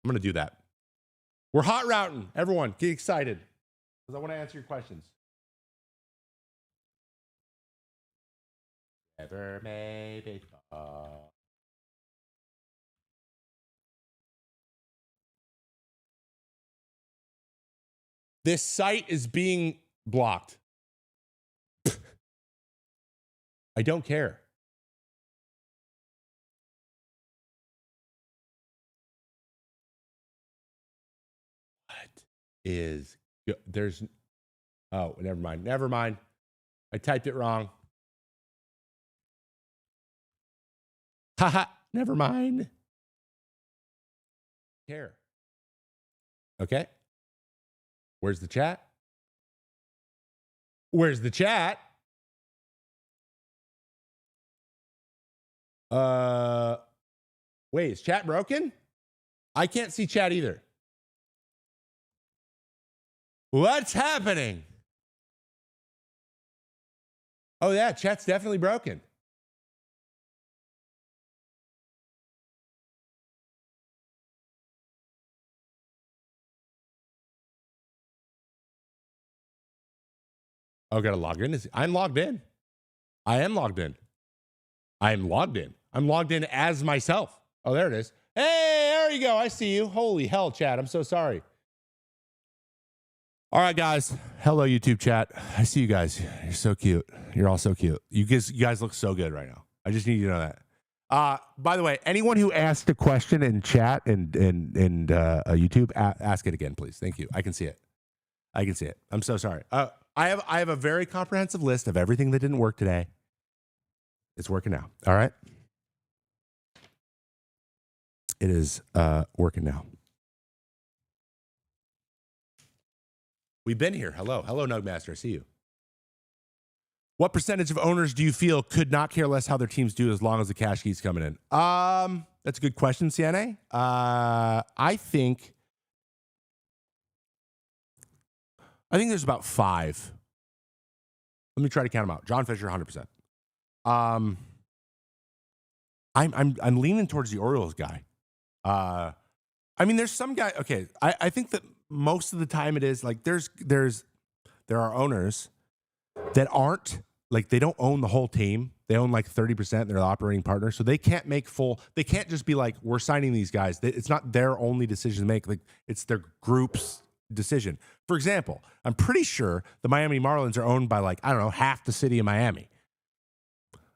I'm going to do that. We're hot routing. Everyone, get excited because I want to answer your questions. Ever made it fall. This site is being blocked. I don't care. What is... There's... Oh, never mind. Never mind. I typed it wrong. Haha. Never mind. Care. Okay. Where's the chat? Where's the chat? Wait, is chat broken? I can't see chat either. What's happening? Oh, yeah, chat's definitely broken. Oh, gotta log in. I'm logged in. I am logged in. I'm logged in. I'm logged in as myself. Oh, there it is. Hey, there you go. I see you. Holy hell, chat. I'm so sorry. All right, guys. Hello, YouTube chat. I see you guys. You're so cute. You're all so cute. You guys look so good right now. I just need you to know that. By the way, anyone who asked a question in chat and YouTube, ask it again, please. Thank you. I can see it. I can see it. I'm so sorry. I have a very comprehensive list of everything that didn't work today. It's working now. All right. It is working now. We've been here. Hello, Nugmaster. I see you. What percentage of owners do you feel could not care less how their teams do as long as the cash keeps coming in? That's a good question, CNA. I think there's about 5. Let me try to count them out. John Fisher, 100%. I'm leaning towards the Orioles guy. I mean, there's some guy. Okay, I think that most of the time it is like there are owners that aren't like they don't own the whole team. They own like 30%. They're the operating partner, so they can't make full. They can't just be like, we're signing these guys. It's not their only decision to make. Like it's their group's decision. For example, I'm pretty sure the Miami Marlins are owned by like, I don't know, half the city of Miami.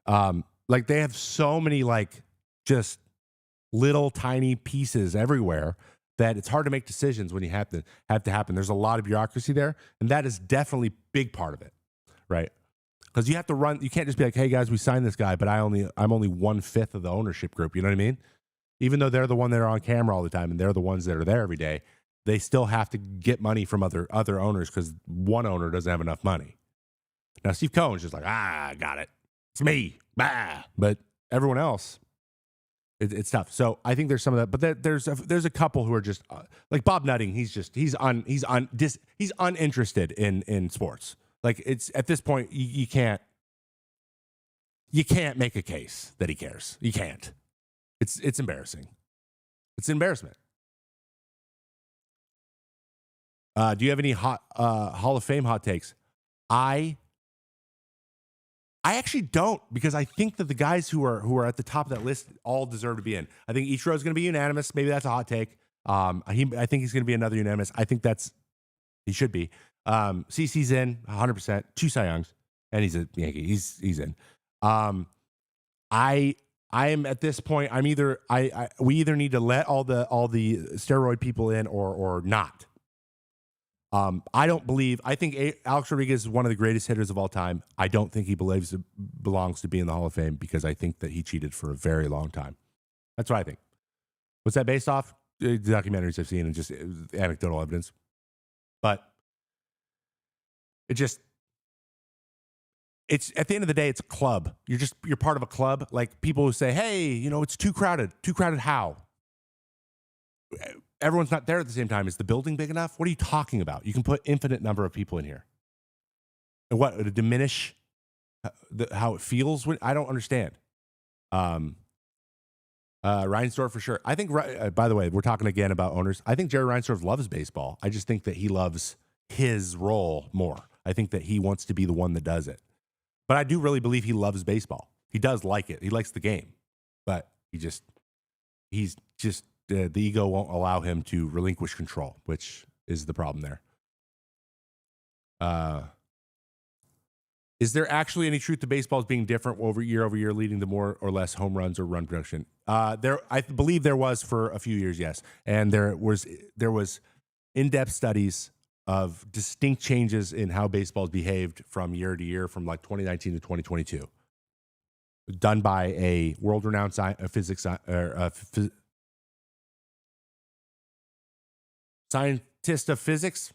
Like they have so many like just little tiny pieces everywhere that it's hard to make decisions when you have to happen. There's a lot of bureaucracy there, and that is definitely a big part of it, right? Because you have to run. You can't just be like, "Hey guys, we signed this guy, but I'm only 1/5 of the ownership group." You know what I mean? Even though they're the one that are on camera all the time and they're the ones that are there every day, they still have to get money from other owners because one owner doesn't have enough money. Now Steve Cohen's just like, I got it. It's me. Bah. But everyone else, it's tough. So I think there's some of that, but there's a couple who are just like Bob Nutting. He's uninterested in sports. Like it's at this point you can't make a case that he cares. You can't. It's embarrassing. It's an embarrassment. Do you have any Hall of Fame hot takes? I actually don't, because I think that the guys who are at the top of that list all deserve to be in. I think Ichiro is going to be unanimous. Maybe that's a hot take. I think he's going to be another unanimous. I think he should be. CC's in 100%. 2 Cy Youngs, and he's a Yankee. He's in. I am at this point. We either need to let all the steroid people in or not. I think Alex Rodriguez is one of the greatest hitters of all time. I don't think he belongs to be in the Hall of Fame because I think that he cheated for a very long time. That's what I think. What's that based off? The documentaries I've seen and just anecdotal evidence. But it's at the end of the day, it's a club. You're part of a club. Like people who say, hey, it's too crowded. Too crowded how? Everyone's not there at the same time. Is the building big enough? What are you talking about? You can put infinite number of people in here. And what, to diminish how it feels? I don't understand. Reinsdorf for sure. I think, by the way, we're talking again about owners. I think Jerry Reinsdorf loves baseball. I just think that he loves his role more. I think that he wants to be the one that does it. But I do really believe he loves baseball. He does like it. He likes the game. But he's just, the ego won't allow him to relinquish control, which is the problem there. Is there actually any truth to baseball being different over year, leading to more or less home runs or run production? I believe there was for a few years, yes, and there was in-depth studies of distinct changes in how baseball's behaved from year to year, from like 2019 to 2022, done by a world-renowned scientist of physics.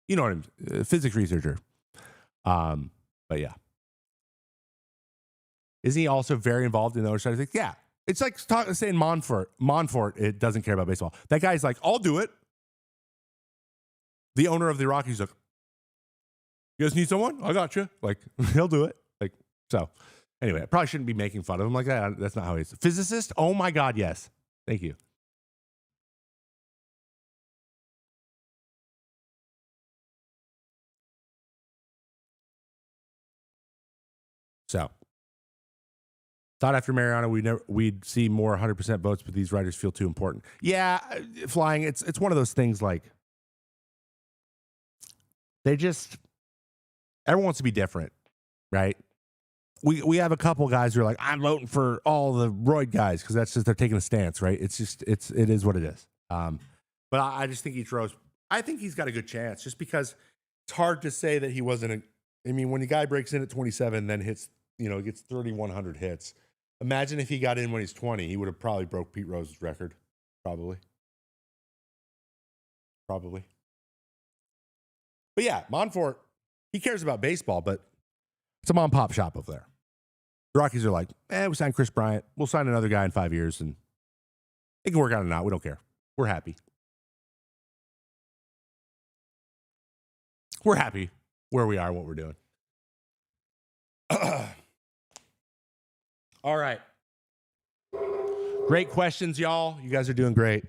You know what I mean? Physics researcher. But yeah. Isn't he also very involved in the other side of things? Yeah. It's like saying Monfort, it doesn't care about baseball. That guy's like, I'll do it. The owner of the Rockies like, you guys need someone? I got you. Like, he'll do it. Like, so anyway, I probably shouldn't be making fun of him like that. That's not how he is. Physicist? Oh my God, yes. Thank you. So, thought after Mariano we'd see more 100% votes, but these writers feel too important. Yeah, flying. It's one of those things like everyone wants to be different, right? We have a couple guys who are like, I'm voting for all the Royd guys because that's just they're taking a stance, right? It is what it is. But I just think I think he's got a good chance, just because it's hard to say that he wasn't. I mean, when the guy breaks in at 27, then hits. Gets 3,100 hits. Imagine if he got in when he's 20, he would have probably broke Pete Rose's record. Probably. But yeah, Monfort, he cares about baseball, but it's a mom pop shop over there. The Rockies are like, we signed Chris Bryant. We'll sign another guy in 5 years, and it can work out or not. We don't care. We're happy. We're happy where we are and what we're doing. All right. Great questions, y'all. You guys are doing great.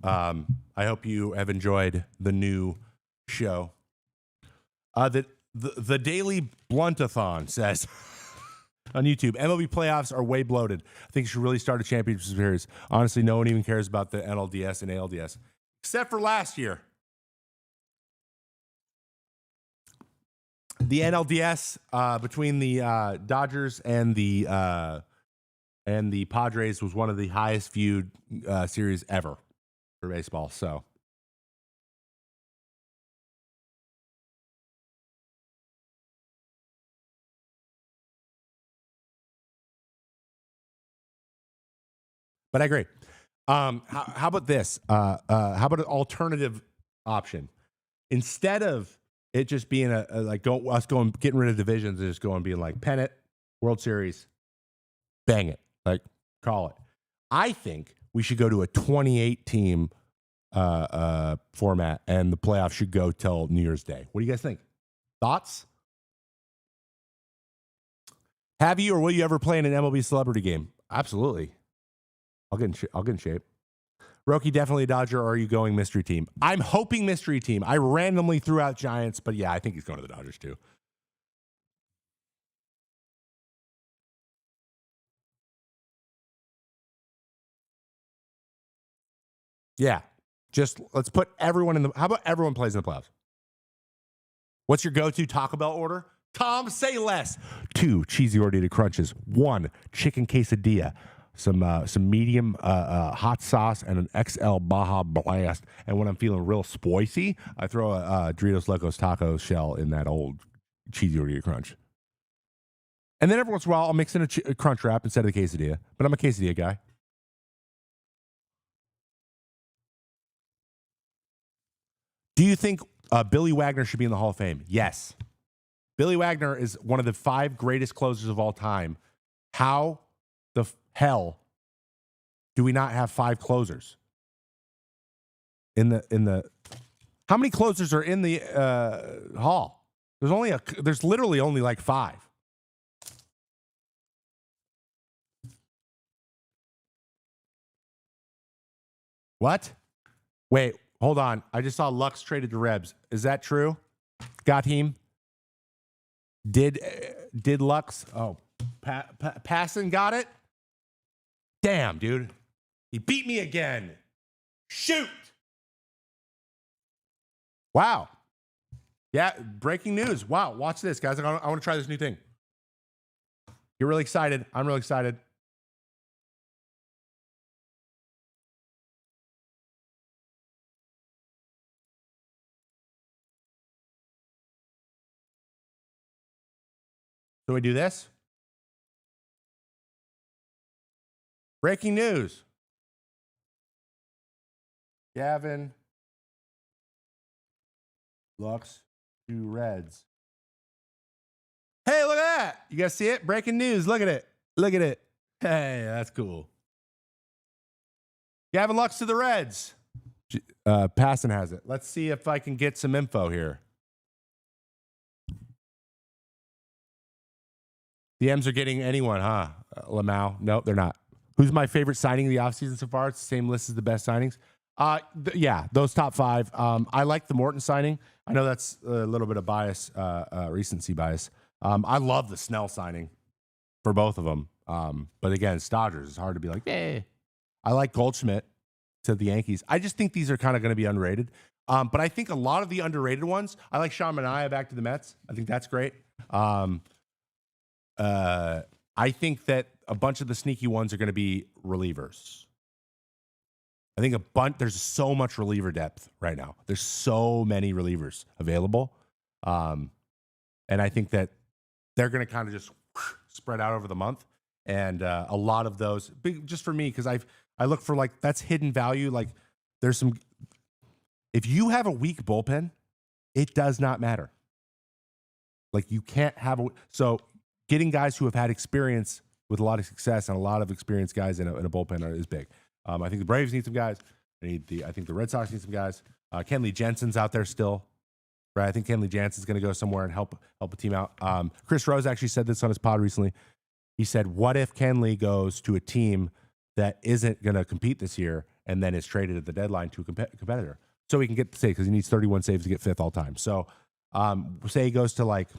I hope you have enjoyed the new show. The Daily Bluntathon says on YouTube, MLB playoffs are way bloated. I think you should really start a championship series. Honestly, no one even cares about the NLDS and ALDS, except for last year. The NLDS between the Dodgers and the Padres was one of the highest viewed series ever for baseball. So, but I agree. How about this? How about an alternative option? Instead of it just being getting rid of divisions and just going being like pennant, World Series, bang it, like call it. I think we should go to a 28 team format, and the playoffs should go till New Year's Day. What do you guys think? Thoughts? Have you or will you ever play in an MLB celebrity game? Absolutely. I'll get in shape. Roki, definitely a Dodger, or are you going mystery team? I'm hoping mystery team. I randomly threw out Giants, but yeah, I think he's going to the Dodgers too. Yeah. Just let's put everyone in the. How about everyone plays in the playoffs? What's your go-to Taco Bell order? Tom, say less. 2 cheesy ordered crunches. 1 chicken quesadilla. Some medium hot sauce and an XL Baja Blast. And when I'm feeling real spicy, I throw a Doritos Locos Taco shell in that old cheesy ordered crunch. And then every once in a while, I'll mix in a crunch wrap instead of the quesadilla. But I'm a quesadilla guy. Do you think Billy Wagner should be in the Hall of Fame? Yes. Billy Wagner is one of the 5 greatest closers of all time. How the hell do we not have 5 closers in the? How many closers are in the Hall? There's literally only like 5. What? Wait, hold on. I just saw Lux traded to Rebs. Is that true? Got him. Did Lux? Oh, Passon got it. Damn, dude. He beat me again. Shoot. Wow. Yeah, breaking news. Wow, watch this, guys. I want to try this new thing. You're really excited. I'm really excited. So we do this. Breaking news. Gavin Lux to Reds. Hey, look at that. You guys see it? Breaking news. Look at it. Look at it. Hey, that's cool. Gavin Lux to the Reds. Passon has it. Let's see if I can get some info here. The M's are getting anyone, huh? Lamau. Nope, they're not. Who's my favorite signing of the offseason so far? It's the same list as the best signings. Yeah, those top five. I like the Morton signing. I know that's a little bit of bias, recency bias. I love the Snell signing for both of them. But again, Dodgers, it's hard to be like, eh. I like Goldschmidt to the Yankees. I just think these are kind of going to be underrated. But I think a lot of the underrated ones, I like Sean Manaea back to the Mets. I think that's great. I think that a bunch of the sneaky ones are going to be relievers. I think there's so much reliever depth right now. There's so many relievers available. And I think that they're going to kind of just spread out over the month. And a lot of those, just for me, because I look for like, that's hidden value. Like there's some, if you have a weak bullpen, it does not matter. Like you can't have so getting guys who have had experience with a lot of success and a lot of experienced guys in a bullpen is big. I think the Braves need some guys. I think the Red Sox need some guys. Kenley Jensen's out there still, right? I think Kenley Jensen's going to go somewhere and help a team out. Chris Rose actually said this on his pod recently. He said, "What if Kenley goes to a team that isn't going to compete this year and then is traded at the deadline to a competitor, so he can get the save because he needs 31 saves to get fifth all time." So, say he goes to like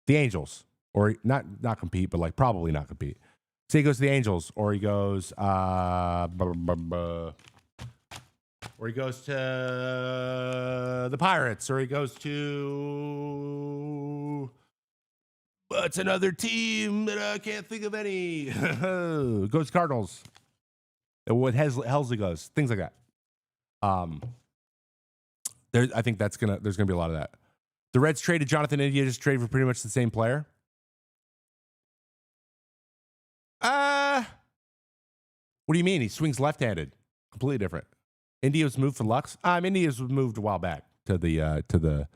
the Angels, or not compete, but like probably not compete. Say he goes to the Angels, or he goes, or he goes to the Pirates, or he goes to what's another team that I can't think of any? Goes Cardinals. What Helsley goes, things like that. I think there's gonna be a lot of that. The Reds traded Jonathan India, just traded for pretty much the same player. What do you mean? He swings left-handed. Completely different. India's moved for Lux. India's moved a while back to the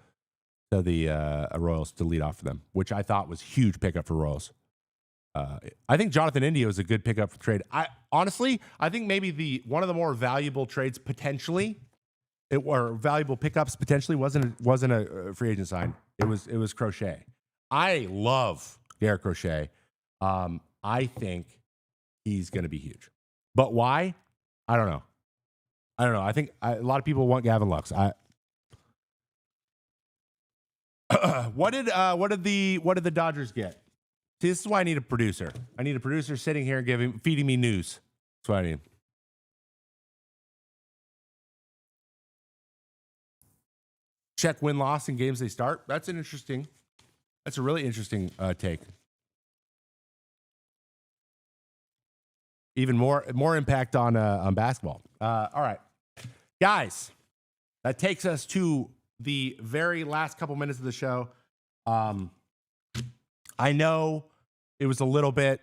Royals to lead off for them, which I thought was huge pickup for Royals. I think Jonathan India was a good pickup for trade. I think maybe one of the more valuable trades potentially, or valuable pickups potentially wasn't a free agent sign. It was Crochet. I love Garrett Crochet. I think he's going to be huge. But why? I don't know. I think a lot of people want Gavin Lux. What did the Dodgers get? See, this is why I need a producer. I need a producer sitting here feeding me news. That's what I need. Check win-loss in games they start. That's a really interesting take. Even more impact on basketball. All right, guys, that takes us to the very last couple minutes of the show. I know it was a little bit.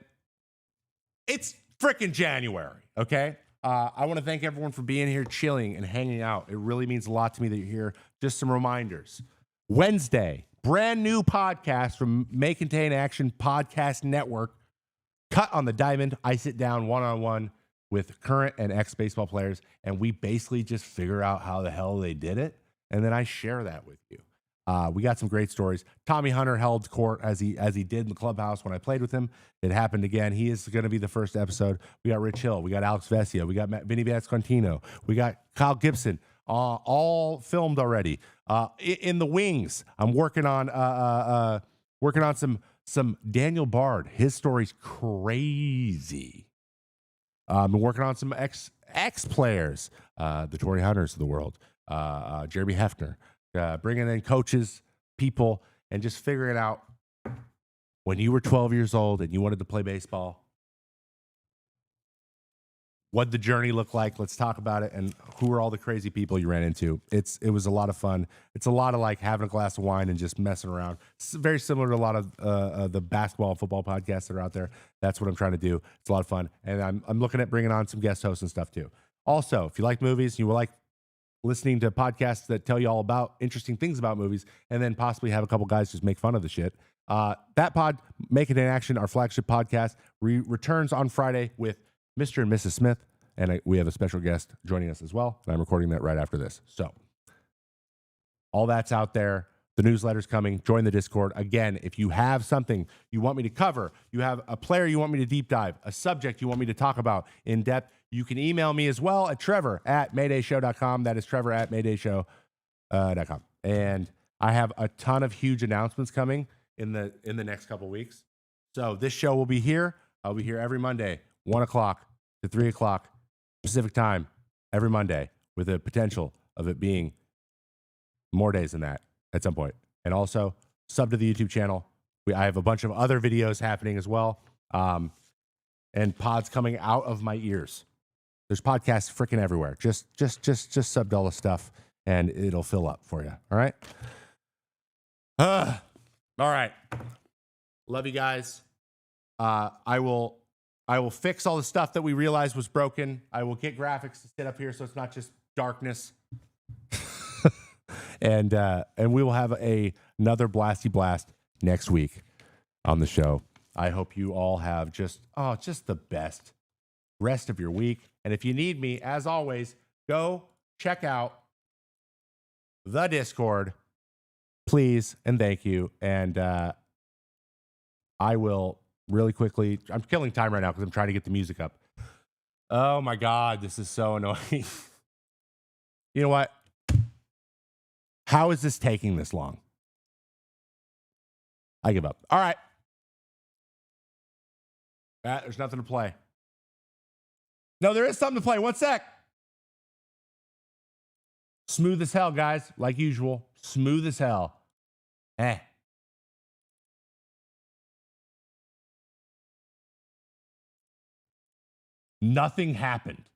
It's freaking January, okay? I want to thank everyone for being here, chilling, and hanging out. It really means a lot to me that you're here. Just some reminders. Wednesday, brand new podcast from May Contain Action Podcast Network. Cut on the Diamond. I sit down one-on-one with current and ex-baseball players, and we basically just figure out how the hell they did it, and then I share that with you. We got some great stories. Tommy Hunter held court as he did in the clubhouse when I played with him. It happened again. He is going to be the first episode. We got Rich Hill. We got Alex Vesia. We got Vinny Vascontino. We got Kyle Gibson. All filmed already. In the wings, I'm working on some Daniel Bard. His story's crazy. I'm working on some ex players, the Torrey Hunters of the world. Jeremy Hefner. bringing in coaches, people, and just figuring out when you were 12 years old and you wanted to play baseball, what the journey looked like. Let's talk about it, and who are all the crazy people you ran into. It was a lot of fun. It's a lot of like having a glass of wine and just messing around. It's very similar to a lot of the basketball and football podcasts that are out there. That's what I'm trying to do. It's a lot of fun, and I'm looking at bringing on some guest hosts and stuff too. Also, if you like movies, you will like listening to podcasts that tell you all about interesting things about movies, and then possibly have a couple guys just make fun of the shit. That pod, Make It in Action, our flagship podcast, returns on Friday with Mr. and Mrs. Smith, and we have a special guest joining us as well, and I'm recording that right after this. So all that's out there. The newsletter's coming. Join the Discord. Again, if you have something you want me to cover, you have a player you want me to deep dive, a subject you want me to talk about in depth, you can email me as well at trevor@maydayshow.com. That is trevor@maydayshow.com. And I have a ton of huge announcements coming in the next couple weeks. So this show will be here. I'll be here every Monday, 1 o'clock to 3 o'clock Pacific time, every Monday, with the potential of it being more days than that at some point. And also, sub to the YouTube channel. I have a bunch of other videos happening as well, and pods coming out of my ears. There's podcasts freaking everywhere. Just sub to all the stuff, and it'll fill up for you. All right. All right. Love you guys. I will fix all the stuff that we realized was broken. I will get graphics to sit up here so it's not just darkness. and we will have another blasty blast next week on the show. I hope you all have just the best rest of your week. And if you need me, as always, go check out the Discord, please and thank you. And I will really quickly. I'm killing time right now because I'm trying to get the music up. Oh my God, this is so annoying. You know what? How is this taking this long? I give up. All right. There's nothing to play. No, there is something to play. 1 sec. Smooth as hell, guys. Like usual. Smooth as hell. Nothing happened.